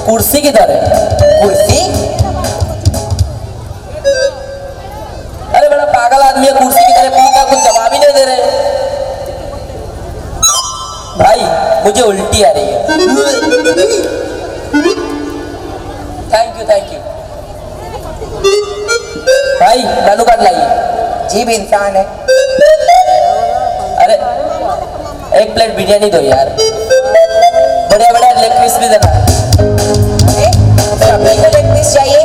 कुर्सी किधर है? कुर्सी? अरे बड़ा पागल आदमी है, कुर्सी किधर है पूछा कुछ जवाब ही नहीं दे रहे। भाई मुझे उल्टी आ रही है। थैंक यू भाई मेनू कार्ड लाइए। जी भी इंसान है। अरे एक प्लेट बिरयानी दो यार, बढ़िया बढ़िया लेग पीस भी देना। अपने को लेग पीस चाहिए?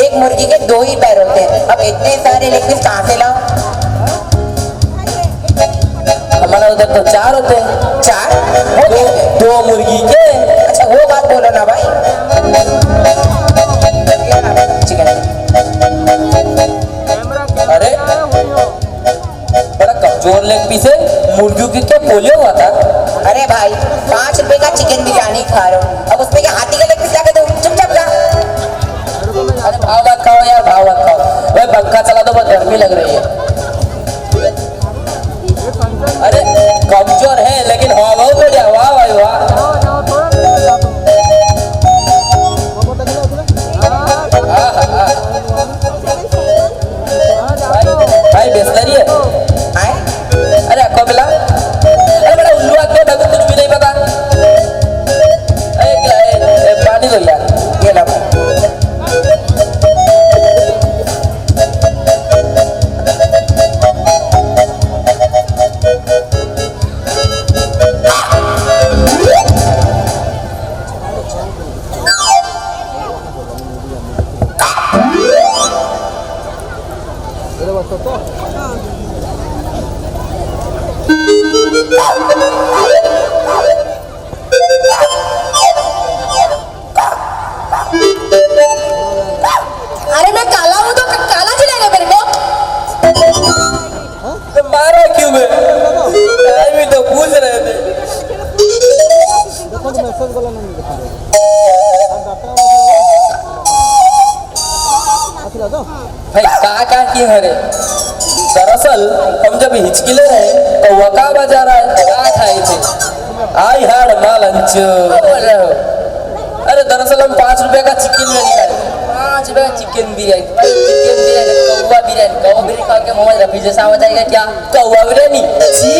एक मुर्गी के 2 ही पैर होते हैं, अब इतने सारे लेग पीस कहाँ से लाओ? हमारा उधर तो 4 होते हैं। 4? 2 मुर्गी के। अच्छा वो बात बोलो ना भाई। चिकन। अरे बड़ा कमजोर लेग पीस है, मुर्गियों की क्या पोलियो हुआ था? अरे भाई 5 रुपए का चिकन बिरयानी खा रहे हो, अब उसमें क्या हाथी का लेग पीस लाके दो? चुपचाप जा। अरे भाव मत खाओ यार, भाव मत खाओ। भाई पंखा चला दो, बहुत गर्मी लग रही है। अरे कमजोर है लेकिन हवा बहुत बढ़िया। वाह भाई वाह। भाई बिस्लरी है। अरे अक्को मिला। अरे बड़ा उल्लू आदमी है, कुछ भी नहीं पता। पानी दो यार, ये ला। अरे मैं काला हूँ तो काला चिल्लाएगा मेरे को? मारा क्यों मैं? भी तो पूछ रहे थे। भाई कहाँ की है रे? दरअसल हम जब हिचकिले रहे तो वका बजा रहा है, क्या खाए थे? I had my lunch. अरे दरअसल हम 5 रुपए का चिकन बिरयानी खाए। रुपए का चिकन बिरयानी। भाई चिकन बिरयानी, कौवा बिरयानी खा के मोहम्मद रफी जैसा हो जाएगा क्या? कौवा बिरयानी छी।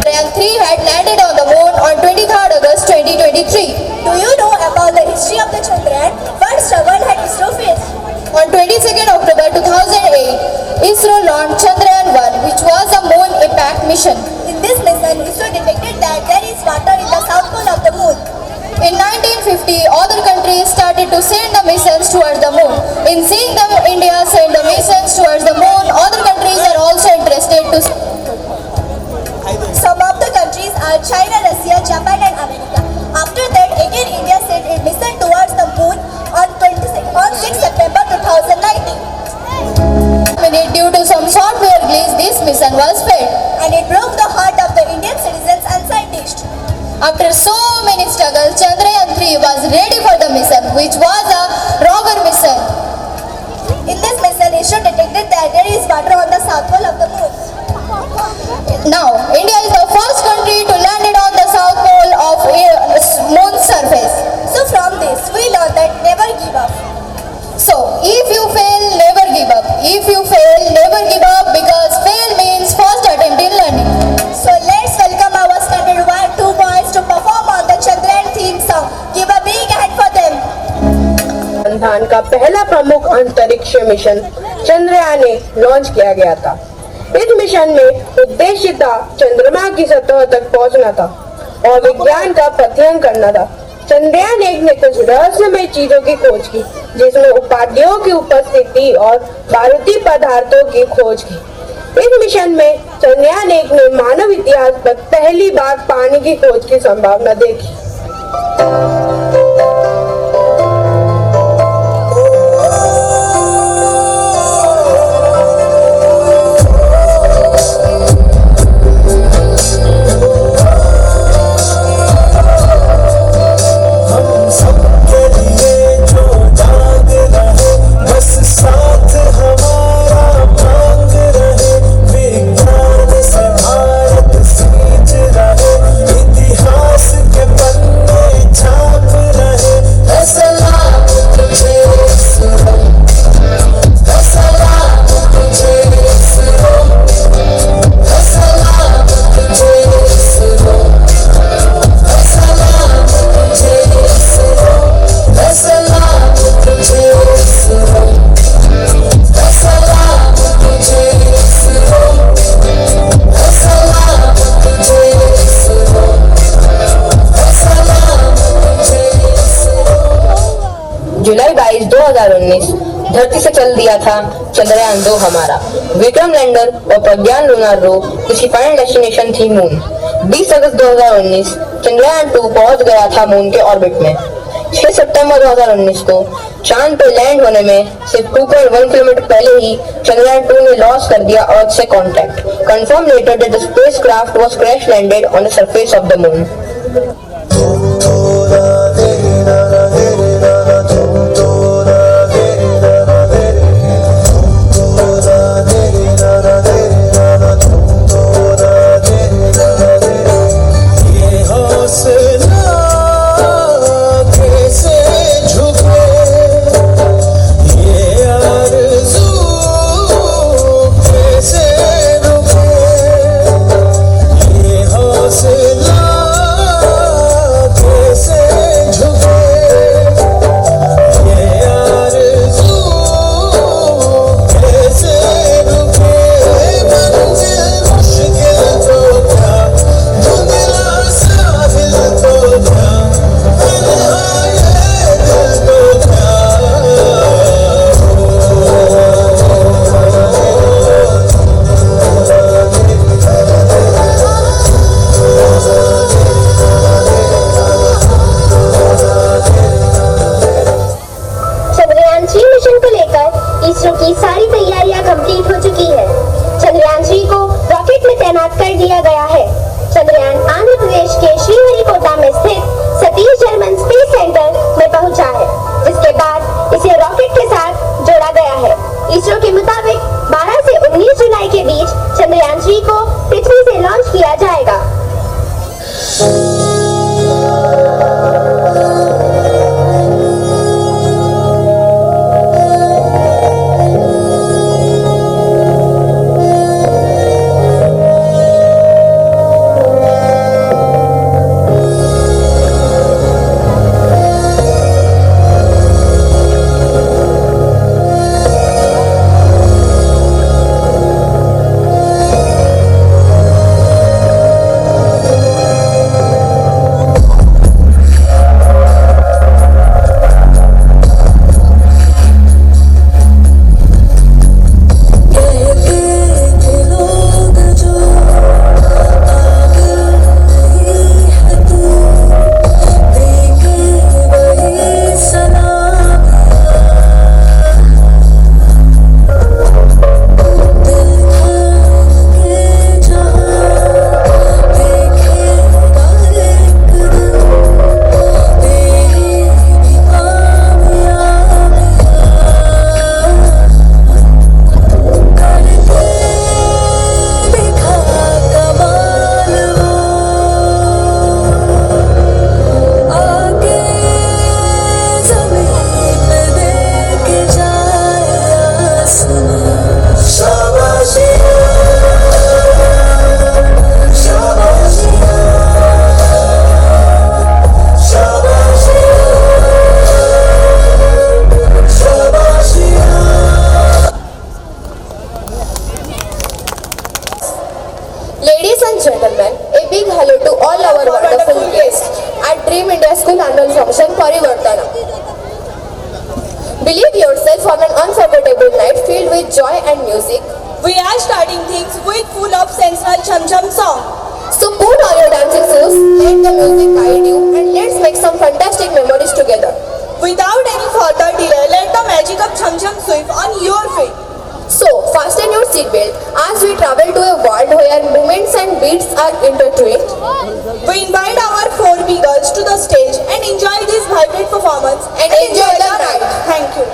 Chandrayaan 3 had landed on the moon on 23rd August 2023. Do you know about the history of the Chandrayaan? What struggle had ISRO faced? On 22nd October 2008, ISRO launched Chandrayaan 1, which was a moon impact mission. In this mission, ISRO detected that there is water in the south pole of the moon. In 1950, other countries started to send the missions towards the moon. In seeing India send the missions towards the moon, other countries are also interested to. Some of the countries are China, Russia, Japan and America. After that, again India sent a mission towards the moon on 6 September 2019. Due to some software glitch, this mission was failed. And it broke the heart of the Indian citizens and scientists. After so many struggles, Chandrayaan 3 was ready for the mission, which was a rover mission. In this mission, ISRO detected that there is water on the south pole of the moon. Now, India is the first country to land it on the south pole of moon's surface. So from this, we learn that never give up. So, if you fail, never give up. If you fail, never give up, because fail means first attempt in learning. So let's welcome our standard 1-2 boys to perform on the Chandrayaan theme song. Give a big hand for them. अनुसंधान का पहला प्रमुख अंतरिक्ष मिशन चंद्रयान लॉन्च किया गया था। इस मिशन में उद्देश्य था चंद्रमा की सतह तक पहुंचना था और विज्ञान का अध्ययन करना था। चंद्रयान 1 ने कुछ रहस्यमय चीजों की खोज की, जिसमें उपाधियों की उपस्थिति और बारूदी पदार्थों की खोज की। इस मिशन में चंद्रयान 1 ने मानव इतिहास पर पहली बार पानी की खोज की संभावना देखी। जुलाई 22, 2019 धरती से चल दिया था चंद्रयान 2 हमारा। विक्रम लैंडर और प्रज्ञान लूनार रोव, उसकी फाइनल डेस्टिनेशन थी मून। 20 अगस्त 2019 चंद्रयान 2 पहुंच गया था मून के ऑर्बिट में। 6 सितंबर 2019 को चांद पे लैंड होने में सिर्फ 2.1 किलोमीटर पहले ही चंद्रयान 2 ने लॉस कर दिया अर्थ से contact. Confirm later that the spacecraft was crash landed on the surface of the moon. ISRO की सारी तैयारियां कंप्लीट हो चुकी है। चंद्रयान 3 को रॉकेट में तैनात कर दिया गया है। चंद्रयान आंध्र प्रदेश के श्रीहरिकोटा में स्थित सतीश जर्मन स्पेस सेंटर में पहुंचा है, जिसके बाद इसे रॉकेट के साथ जोड़ा गया है। music. We are starting things with full of sensational chum chum song. So put on your dancing shoes, let the music guide you, and let's make some fantastic memories together. Without any further delay, let the magic of chum chum sweep on your feet. So fasten your seatbelt as we travel to a world where movements and beats are intertwined. We invite our 4 big girls to the stage and enjoy this vibrant performance and enjoy the night. Thank you.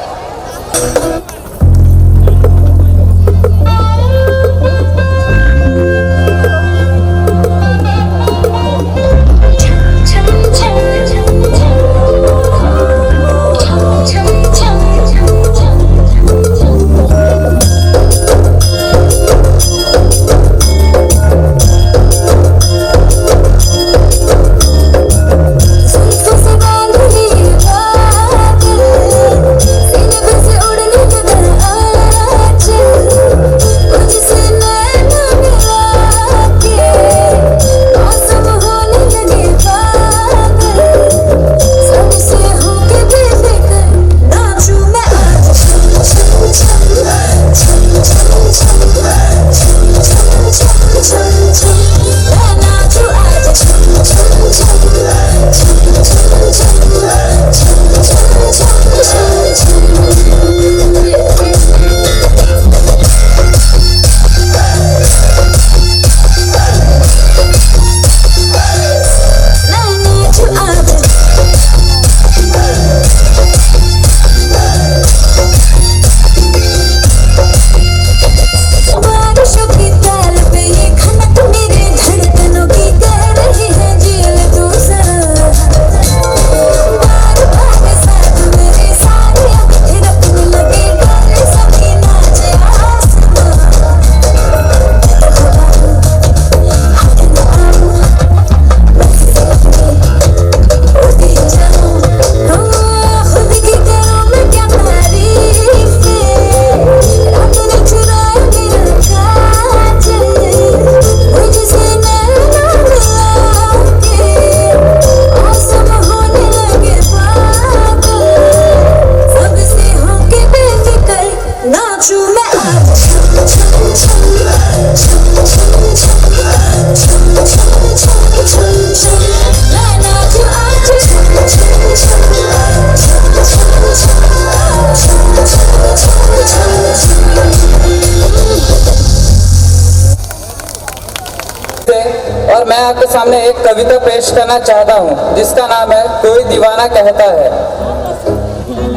और मैं आपके सामने एक कविता पेश करना चाहता हूँ जिसका नाम है कोई दीवाना कहता है।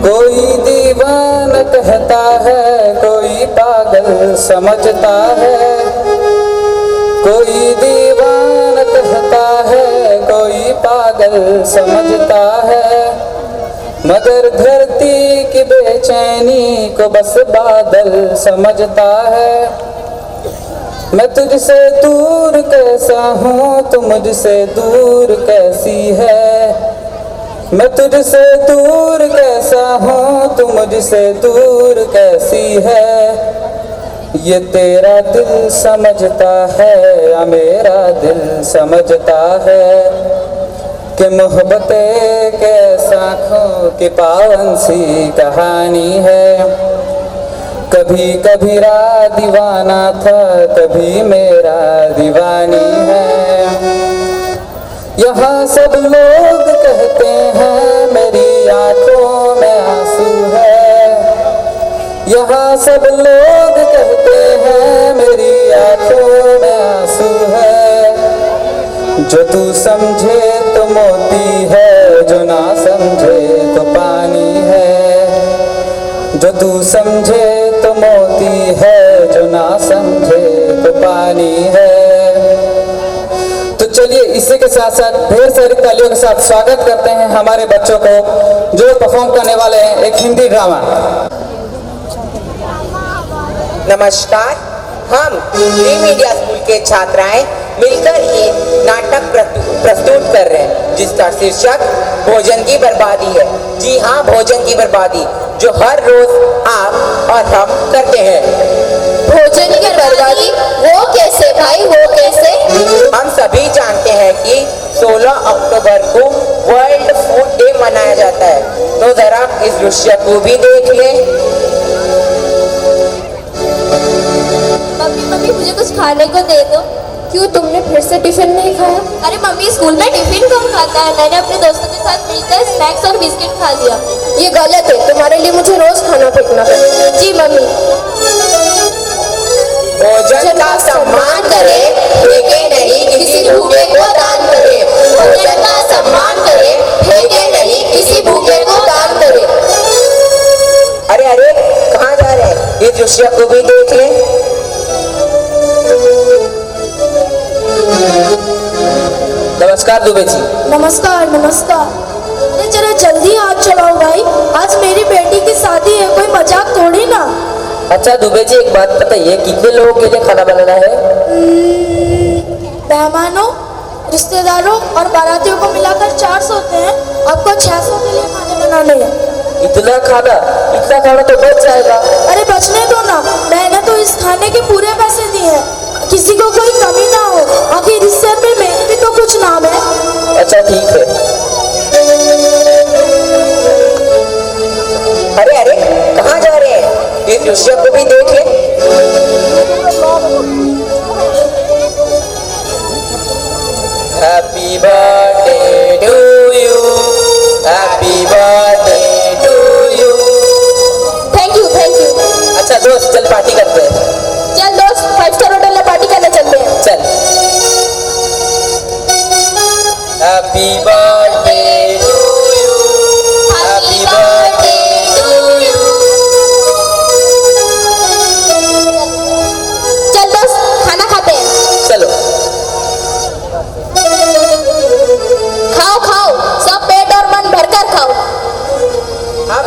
कोई दीवाना कहता है, कोई पागल समझता है। कोई दीवाना कहता है, कोई पागल समझता है। मगर धरती की बेचैनी को बस बादल समझता है। मैं तुझसे दूर कैसा हूँ, तू मुझसे दूर कैसी है। मैं तुझसे दूर कैसा हूँ, तू मुझसे दूर कैसी है। ये तेरा दिल समझता है या मेरा दिल समझता है कि मोहब्बत एक आँखों की पावन सी कहानी है। कभी कभी रा दीवाना था, कभी मेरा दीवानी है। यहाँ सब लोग कहते हैं मेरी आंखों में आंसू है। यहाँ सब लोग कहते हैं मेरी आंखों में आंसू है। जो तू समझे तो मोती है, जो ना समझे तो पानी है। जो तू समझे तो मोती है, जो ना समझे तो पानी है। तो चलिए इसी के साथ साथ ढेर सारी तालियों के साथ स्वागत करते हैं हमारे बच्चों को जो परफॉर्म करने वाले हैं एक हिंदी ड्रामा। नमस्कार, हम ड्रीम इंडिया स्कूल के छात्राएं मिलकर एक नाटक प्रस्तुत कर रहे हैं जिसका शीर्षक भोजन की बर्बादी है। जी हाँ, भोजन की बर्बादी जो हर रोज आप और हम करते हैं। भोजन की बर्बादी वो कैसे भाई, वो कैसे? हम सभी जानते हैं कि 16 अक्टूबर को वर्ल्ड फूड डे मनाया जाता है। तो जरा इस दृश्य को भी देख लें। खाने को दे दो। क्यों, तुमने फिर से टिफिन नहीं खाया? अरे मम्मी, स्कूल में टिफिन कौन खाता है? मैंने अपने दोस्तों के साथ मिलकर स्नैक्स और बिस्किट खा लिया। ये गलत है, तुम्हारे लिए मुझे रोज खाना फेंकना पड़ेगा। जी मम्मी। भोजन का सम्मान करे, फेंके नहीं, किसी भूखे को दान करे। भोजन का सम्मान करे, फेंके नहीं, किसी भूखे को दान करे। अरे अरे, कहाँ जा रहे हैं? इस दृश्य को भी देख ले। नमस्कार दुबे जी। नमस्कार नमस्कार। अरे जरा जल्दी हाथ चलाओ भाई, आज मेरी बेटी की शादी है, कोई मजाक थोड़ी ना। अच्छा दुबे जी, एक बात बताइए, कितने लोगों के लिए खाना बनाना है? मेहमानों, रिश्तेदारों और बारातियों को मिलाकर 400 होते हैं। आपको 600 के लिए खाने बनाने हैं। इतना खाना तो बच जाएगा। अरे बचने दो ना, मैंने तो इस खाने के पूरे पैसे दिए हैं, किसी को कोई कमी ना हो। आखिर इस शहर में मेरे भी तो कुछ नाम है। अच्छा ठीक है। अरे अरे, कहाँ जा रहे हैं? इस दृश्य को भी देख ले। Happy birthday to you, happy birthday to you. Thank you thank you. अच्छा दोस्त, चल पार्टी करते हैं। चल दोस्त, 5 स्टार होटल में पार्टी करने चलते हैं। चल। Happy birthday to you, happy birthday to you. चल दोस्त, खाना खाते हैं। चलो। खाओ खाओ, सब पेट और मन भरकर खाओ।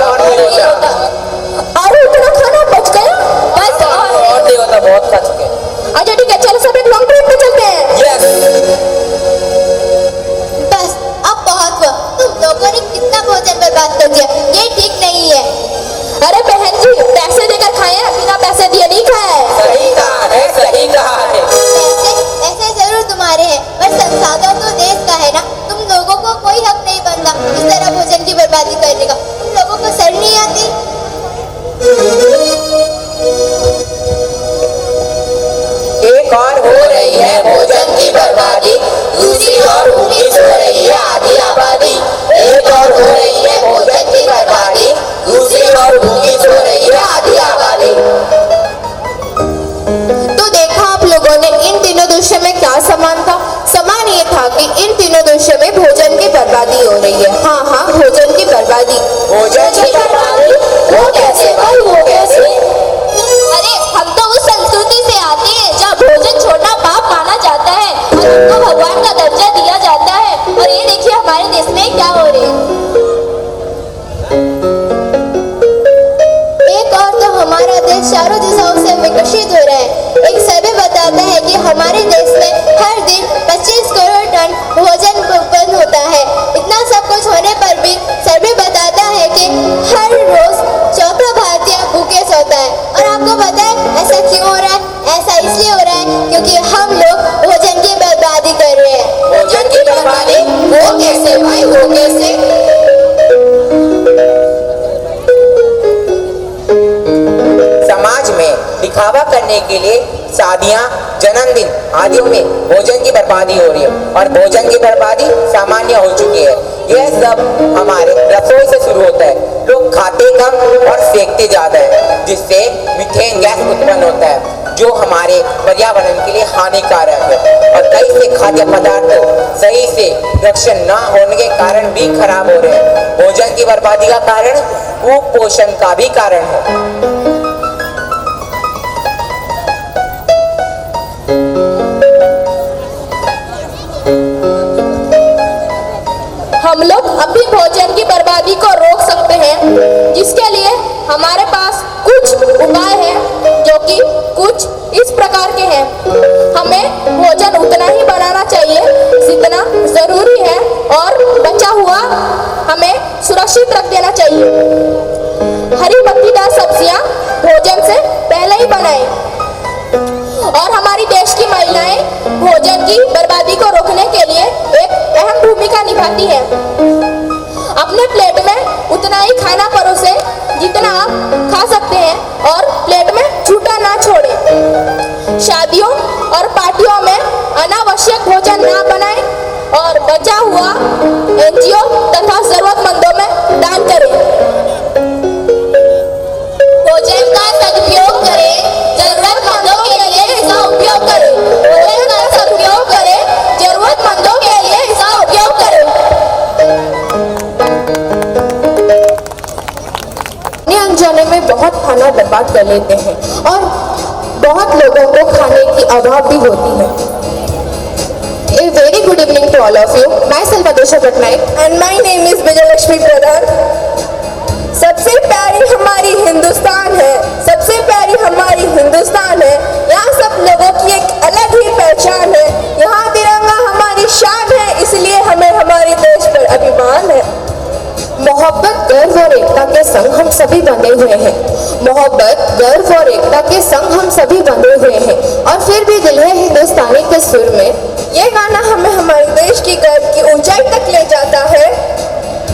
और नहीं होता। अरे इतना खाना बच गया? बस और नहीं होता, बहुत खा चुके हैं। अच्छा ठीक है, चलो सब एक लॉन्ग ड्राइव पे चलते हैं। यस। बस अब बहुत हुआ, तुम लोगों ने कितना भोजन बर्बाद कर दिया, ये ठीक नहीं है। अरे बहन जी, पैसे देकर खाए हैं, बिना पैसे दिए नहीं खाया है। सही कहा है, सही कहा है। पैसे जरूर तुम्हारे हैं, पर संसाधन तो देश का है ना। तुम लोगों को कोई हक नहीं बनता इस तरह भोजन की बर्बादी करने का। तुम लोगों को शर्म नहीं आती? एक और हो रही है भोजन की बर्बादी, दूसरी ओर भूखी सो रही है आधी आबादी। एक और हो रही है भोजन की बर्बादी, दूसरी ओर भूखी सो रही है आधी आबादी। तो देखा आप लोगों ने इन तीनों दृश्य में क्या समान था? समान ये था कि इन तीनों दृश्य में भोजन की बर्बादी हो रही है। हाँ हाँ, भोजन की बर्बादी। भोजन की बर्बादी? वो कैसे भाई, वो कैसे? अरे हम तो उस संस्कृति से आते हैं जहाँ भोजन छोड़ना पाप माना जाता है और उनको भगवान का दर्जा दिया जाता है। और ये देखिए हमारे देश में क्या हो रहा है। एक और तो हमारा देश चारों दिशाओं से विकसित हो रहा है। एक सर्वे बताता है कि हमारे देश में हर दिन 25 करोड़ टन भोजन उत्पन्न होता है। इतना सब कुछ होने पर भी सर्वे बताता है कि हर रोज 4 भारतीय भूखे सोता है। और आपको पता है ऐसा क्यों हो रहा है? ऐसा इसलिए हो रहा है क्योंकि हम लोग भोजन की बर्बादी कर रहे हैं। भोजन की बर्बादी? वो कैसे भाई, वो कैसे? समाज में दिखावा करने के लिए शादियां, जन्मदिन आदि में भोजन की बर्बादी हो रही है और भोजन की बर्बादी सामान्य हो चुकी है। यह सब हमारे रसोई से शुरू होता है। लोग खाते कम और फेंकते ज्यादा है, जिससे मीथेन गैस उत्पन्न होता है जो हमारे पर्यावरण के लिए हानिकारक है। और कई से खाद्य पदार्थ सही से रक्षण न होने के कारण भी खराब हो रहे हैं। भोजन की बर्बादी का कारण कुपोषण का भी कारण है। हम लोग अभी भोजन की बर्बादी को रोक सकते हैं, जिसके लिए हमारे पास कुछ उपाय हैं, जो कि कुछ इस प्रकार के हैं। हमें भोजन उतना ही बनाना चाहिए जितना जरूरी है और बचा हुआ हमें सुरक्षित रख देना चाहिए। हरी पत्तीदार सब्जियां भोजन से पहले ही बनाएं। और हमारी देश की महिलाएं भोजन की बर्बादी को रोकने के लिए एक अहम भूमिका निभाती है। अपने प्लेट में उतना ही खाना परोसें जितना आप खा सकते हैं और प्लेट में छूटा ना छोड़ें। शादियों बहुत खाना बर्बाद कर लेते हैं और बहुत लोगों को खाने की अभाव भी होती है। A very good evening to all of you. Myself Adesha Patnaik and my name is Vijayalakshmi Pradhan. सबसे प्यारी हमारी हिंदुस्तान है, सबसे प्यारी हमारी हिंदुस्तान है। यहाँ सब लोगों की एक अलग ही पहचान है। यहाँ तिरंगा हमारी शान है, इसलिए हमें हमारे देश पर अभिमान है। मोहब्बत गर्व और एकता के संग हम सभी बंधे हुए हैं। मोहब्बत गर्व और एकता के संग हम सभी बंधे हुए हैं और फिर भी दिल है हिंदुस्तानी के सुर में। ये गाना हमें हमारे देश की गर्व की ऊंचाई तक ले जाता है।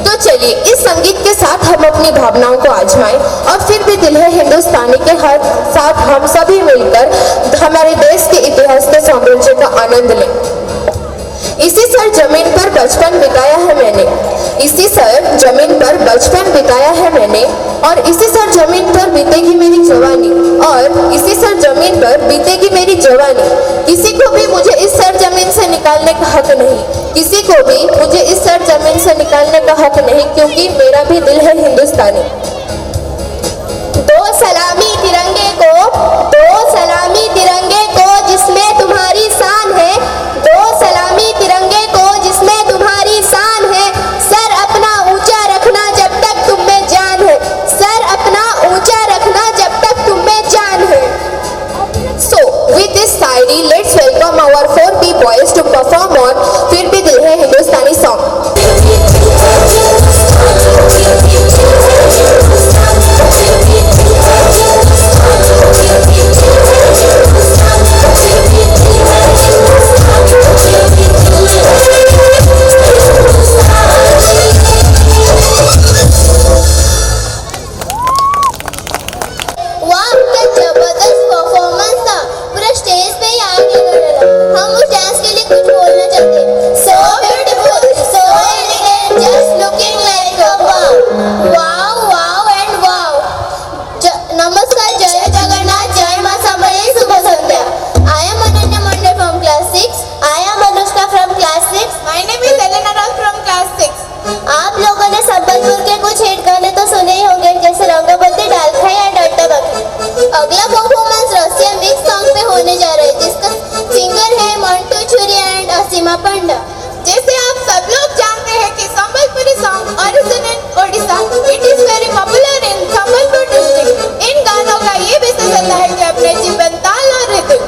तो चलिए इस संगीत के साथ हम अपनी भावनाओं को आजमाएं और फिर भी दिल है हिंदुस्तानी के हर साथ हम सभी मिलकर हमारे देश के इतिहास के सौंदर्य का आनंद लें। इसी सर जमीन पर बचपन बिताया है मैंने, इसी सर जमीन पर बचपन बिताया है मैंने और इसी सर जमीन पर बीतेगी मेरी जवानी और इसी सर जमीन पर बीतेगी मेरी जवानी। किसी को भी मुझे इस सर जमीन से निकालने का हक नहीं, किसी को भी मुझे इस सर जमीन से निकालने का हक नहीं, क्योंकि मेरा भी दिल है हिंदुस्तानी। दो सलामी तिरंगे को, दो सलामी तिरंगे को जिसमें तुम्हारी शान है, दो सलामी तिरंगे को जिसमें तुम्हारी शान है। सर अपना ऊंचा रखना जब तक तुम में जान है, सर अपना ऊंचा रखना जब तक तुम में जान है। So with this Shayari let's welcome our 4 boys to perform on फिर भी दिल है हिंदुस्तानी सॉन्ग। अगला परफॉर्मेंस रसिया मिक्स सॉन्ग पे होने जा रहा है, जिसका सिंगर है मंटू छुरी एंड असीमा पंडा। जैसे आप सब लोग जानते हैं कि Sambalpuri song origin in Odisha, it is very popular in Sambalpur district. इन गानों का ये विशेषता है कि अपने जीवन ताल और रिदम,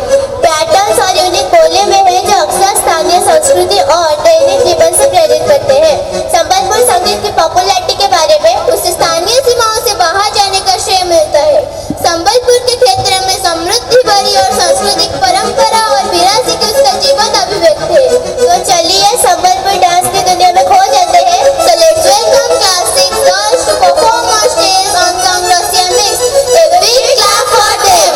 पैटर्न्स और यूनिक बोले में है, जो अक्सर स्थानीय संस्कृति और दैनिक जीवन से प्रेरित करते हैं। संबलपुर संगीत की पॉपुलैरिटी के बारे में उसे स्थानीय सीमाओं से बाहर जाने का श्रेय मिलता है। संबलपुर के क्षेत्र में समृद्धि भरी और सांस्कृतिक परंपरा और विरासत की उसका जीवन अभिव्यक्त है। तो चलिए संबलपुर डांस की दुनिया में खो जाते हैं। So let's welcome class 6 girls to perform on stage on song Russia Mix. A big clap for them.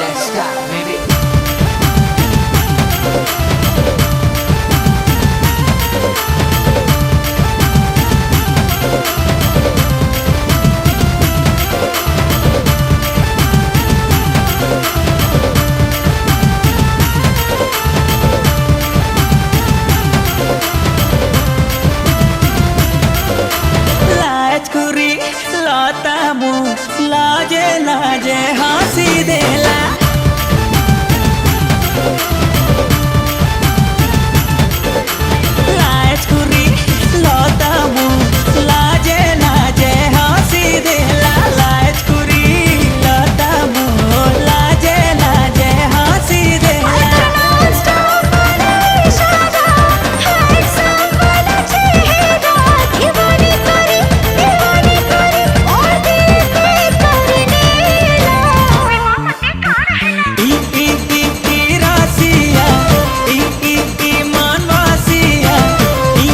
Let's start, baby. लाजकुरी लाता मुँह लाजे लाजे हंसी देला, लाजकुरी लाता मुँह लाजे लाजे हंसी देला, लाजकुरी लाता मुँह लाजे लाजे हंसी देला। रासिया ई मानवासिया ई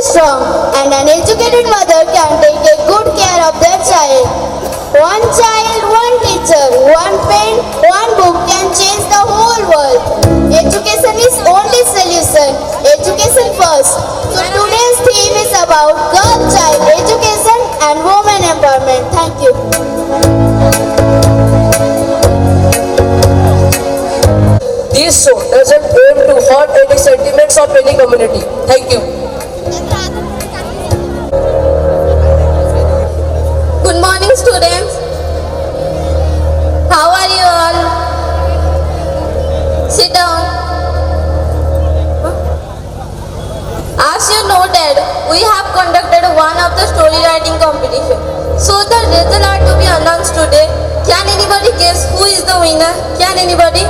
strong, and an educated mother can take a good care of their child. One child, one teacher, one pen, one book can change the whole world. Education is only solution. Education first. So today's theme is about girl child education and women empowerment. Thank you. This show doesn't aim to hurt any sentiments of any community. Thank you. Good morning, students. How are you all? Sit down. As you noted, we have conducted one of the story writing competition. So the results are to be announced today. Can anybody guess who is the winner? Can anybody?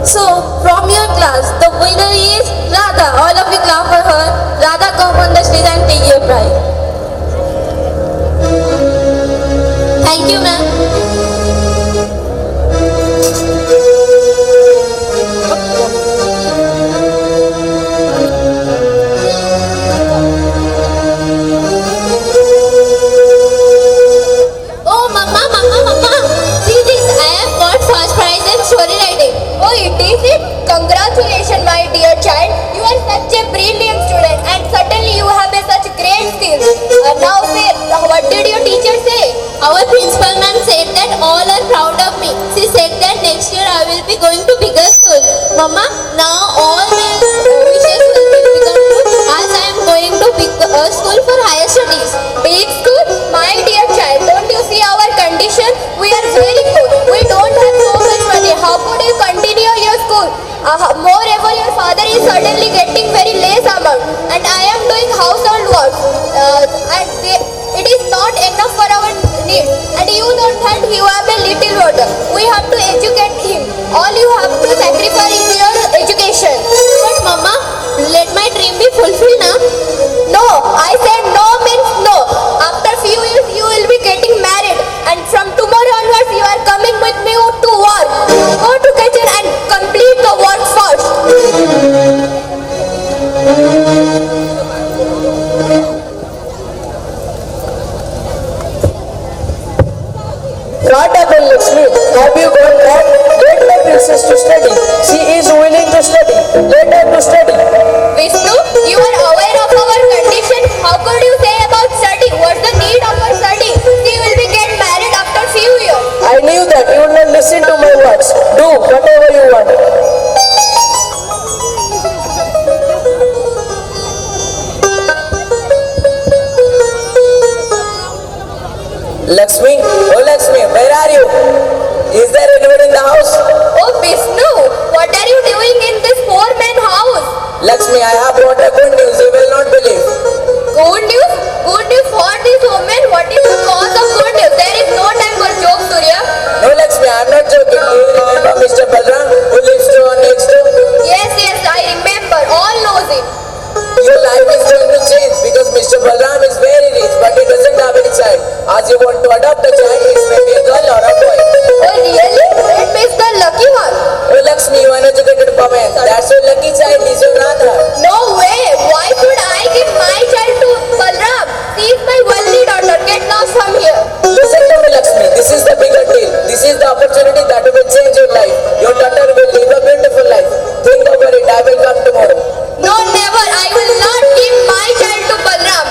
So, from your class, the winner is Radha. All of you clap for her. Radha, come on the stage and take your prize. Thank you, ma'am. Oh, Mama. See this, I have got first prize in story writing. Oh, it is it? Congratulations, my dear child. You are such a brilliant student and certainly you have such great skills. Now say, what did your teacher say? Our principal ma'am said that all are proud of me. She said that next year I will be going to bigger school. Mama, now all my wishes will be become true as I am going to big school for higher studies. Big school? My dear child, don't you see our condition? We are very poor. We don't have so much money. How could you continue your school? Moreover, your father is suddenly getting very less amount and I am doing household work. It is not enough for our needs. And you don't have a little water. We have to educate him. All you have to sacrifice is your education. But Mama, let my dream be fulfilled now. No, I said no means no. After few years you will be getting married have you gone back? Let my princess to study. She is willing to study. Let her to study. Vishnu, you are aware of our condition. How could you say about study? What's the need of her study? She will be get married after few years. I knew that you would not listen to my words. Do whatever you want. Lakshmi, oh Lakshmi, where are you? Is there anyone in the house? Oh Vishnu, what are you doing in this four-man house? Lakshmi, I have brought a good news. You will not believe. Good news? Good news for this woman? What is the cause of good news? There is no time for jokes, Surya. No Lakshmi, I am not joking. Do you remember Mr. Balram who lives to our next door? Yes, I remember. All knows it. Your life is going to change because Mr. Balram is very rich but he doesn't have any child. As you want to adopt a child, it may be a girl or a boy. Oh really? That means the lucky one. Oh Lakshmi, you uneducated woman. That's your lucky child is your Radha. No way. Why should I give my child to Balram? She is my only daughter. Get lost from here. Listen to me Lakshmi. This is the bigger deal. This is the opportunity that will change your life. Your daughter will live a beautiful life. Think over it. I will come tomorrow. No, never. I will not give my child to Balram.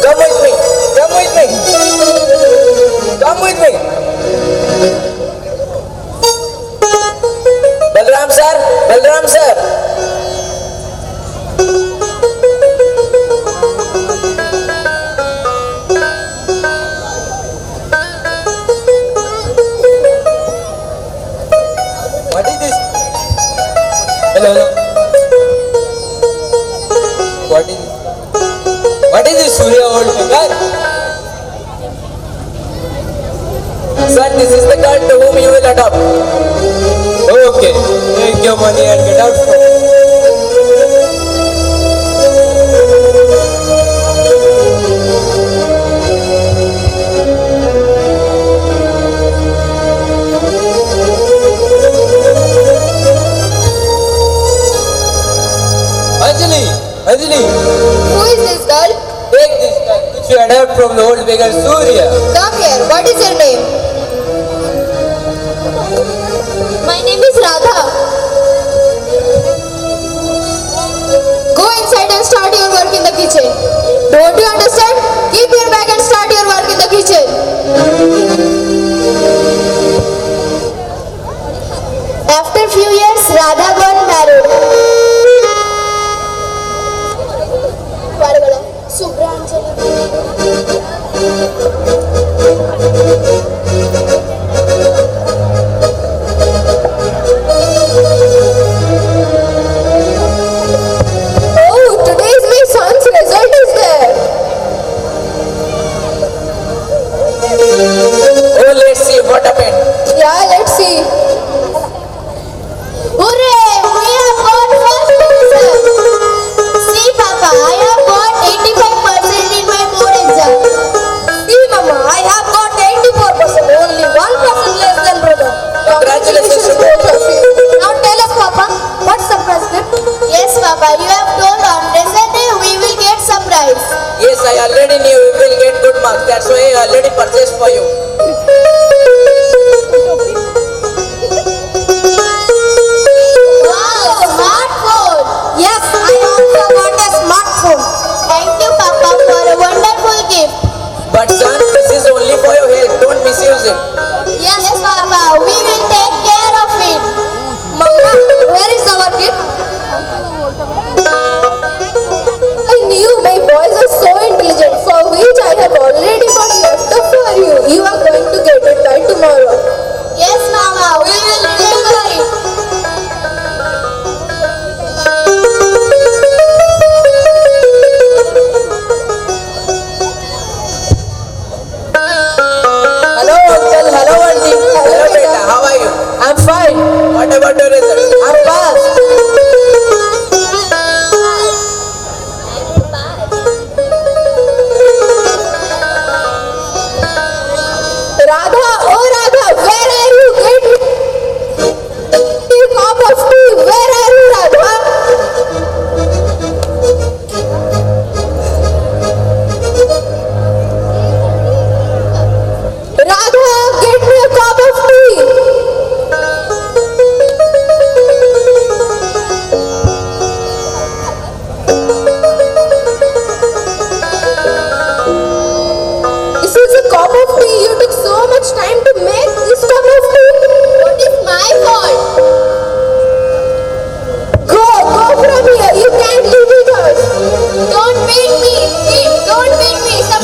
Come with me. Come with me. Come with me. Balram sir. Balram sir. What is this? Hello. What is this? What is this Surya old figure? Sir, this is the girl to whom you will adopt. Okay, take your money and get out from here. Anjali, Who is this girl? take this girl which you adopt from the old beggar Surya. Come here. What is your name? My name is Radha. Go inside and start your work in the kitchen. Don't you understand? Keep your bag and start your work in the kitchen. After few years, Radha got married. Oh, today is my son's result is there. Oh, let's see what happened. Yeah, let's see. Hooray! We have got first division. See, Papa, I have got 85% in my board exam. See, Mama, I have got 84%. Only 1% less than brother. Congratulations to both of you. Now tell us, Papa, what's the present? Yes, Papa, you have told on present day we will get surprise. Yes, I already knew you will get good marks. That's why I already purchased for you. Wow, smartphone. Yes, I also got a smartphone. Thank you, Papa, for a wonderful gift. But son, this is only for your health. Don't misuse it. Yes, Papa, we will take care of it. Mama, where is our gift? I knew my boys are so intelligent, for which I have already got left up for you. You are going to get it back.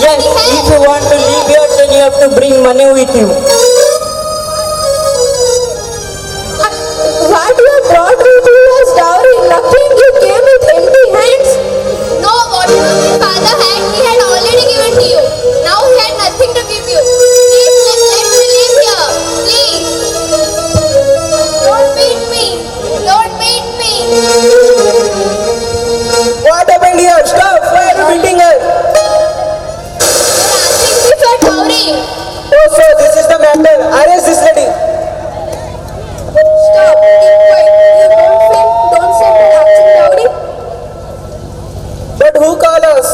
Yes, if you want to live here, then you have to bring money with you. What you have brought with you as dowry? Nothing. You came with empty hands. No, whatever my father had, he had already given to you. Now he had nothing to give you. Please let me live here. Please. Don't beat me. Don't beat me. What happened here? Stop! Why are you beating her? Asking me for dowry. Oh, so this is the matter. Arrest this lady. Stop. Keep quiet. You don't say that asking dowry. But who called us?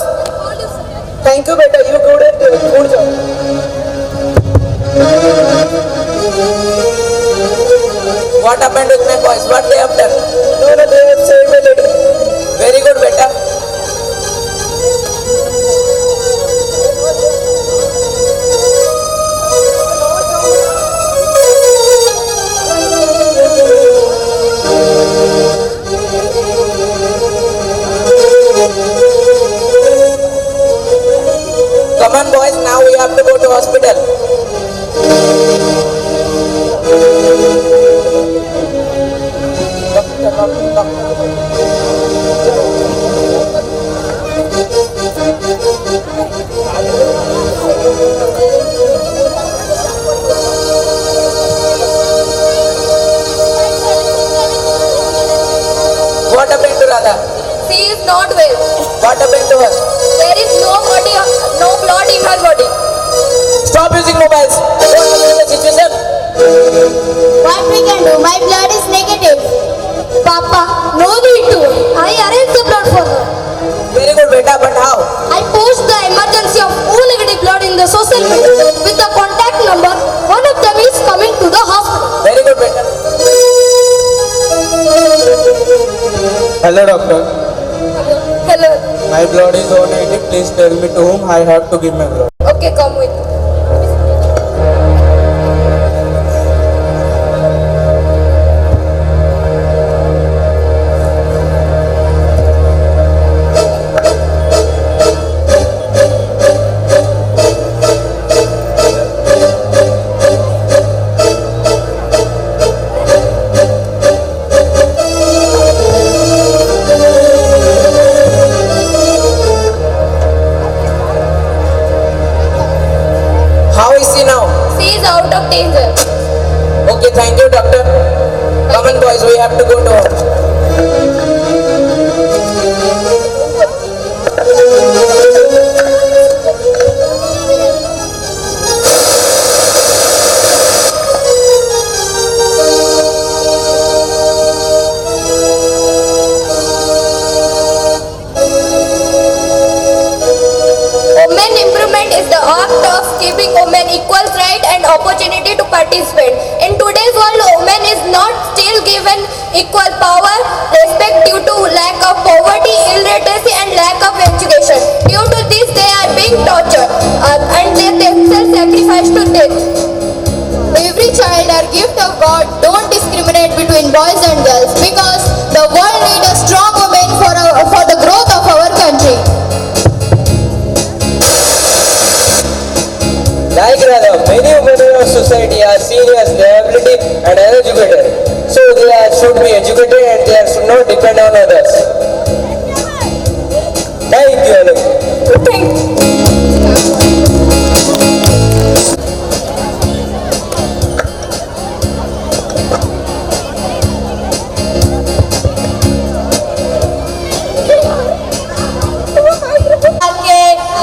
Thank you, beta. You good at good job. What happened with my boys? What they have done? No, they have saved my lady. Very good, beta. Come on, boys. Now we have to go to hospital. What happened to Radha? She is not well. What happened to her? There is no blood in her body. Stop using mobiles. Don't understand the situation. What we can do? My blood is negative. Papa, no need to. I arrange the blood for her. Very good, beta. But how? I post the emergency of O negative blood in the social media with the contact number. One of them is coming to the hospital. Very good, beta. Hello, doctor. Hello. My blood is O negative. Please tell me to whom I have to give my blood. Okay, come with me. How is she now? She is out of danger. Okay, thank you, doctor. Come on, boys. We have to go to her. Women improvement is the act of giving women equal right and opportunity to participate. In today's world, women is not still given equal power, respect due to lack of poverty, illiteracy and lack of education. Due to this, they are being tortured and they themselves sacrificed to death. Every child are gift of God. Don't discriminate between boys and girls because the world needs a strong woman for the growth of our country. Like Radha, many women in our society are serious, ability and uneducated. So they should be educated and they should not depend on others. Thank you, Alex. Thank you.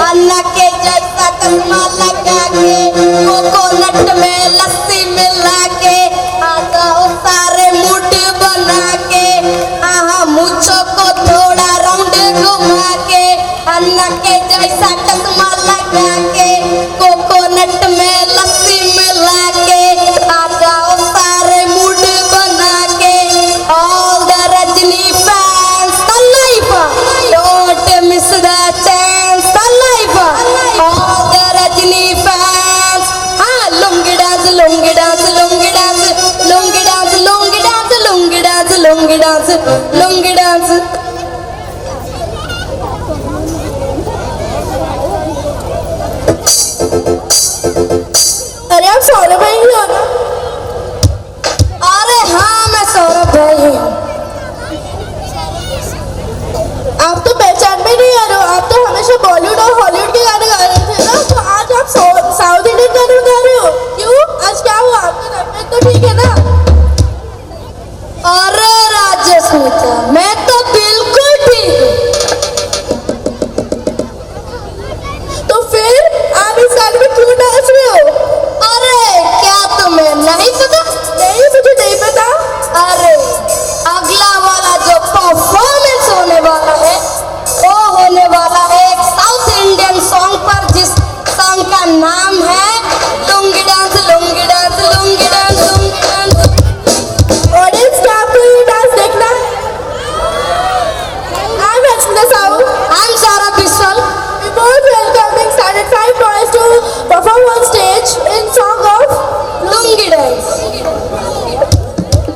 अन्ना के जैसा कलमा लगा के कोकोनट में लस्सी मिला के आओ सारे मूड बना के हाँ मुझको को थोड़ा राउंड घुमा के अन्ना के जैसा कलमा लगा के कोकोनट में लस्सी मिला के आओ सारे मूड बना के all the Rajini fans don't miss the chance all the Rajini fans lungi dance lungi dance lungi dance lungi dance lungi dance lungi dance lungi dance lungi dance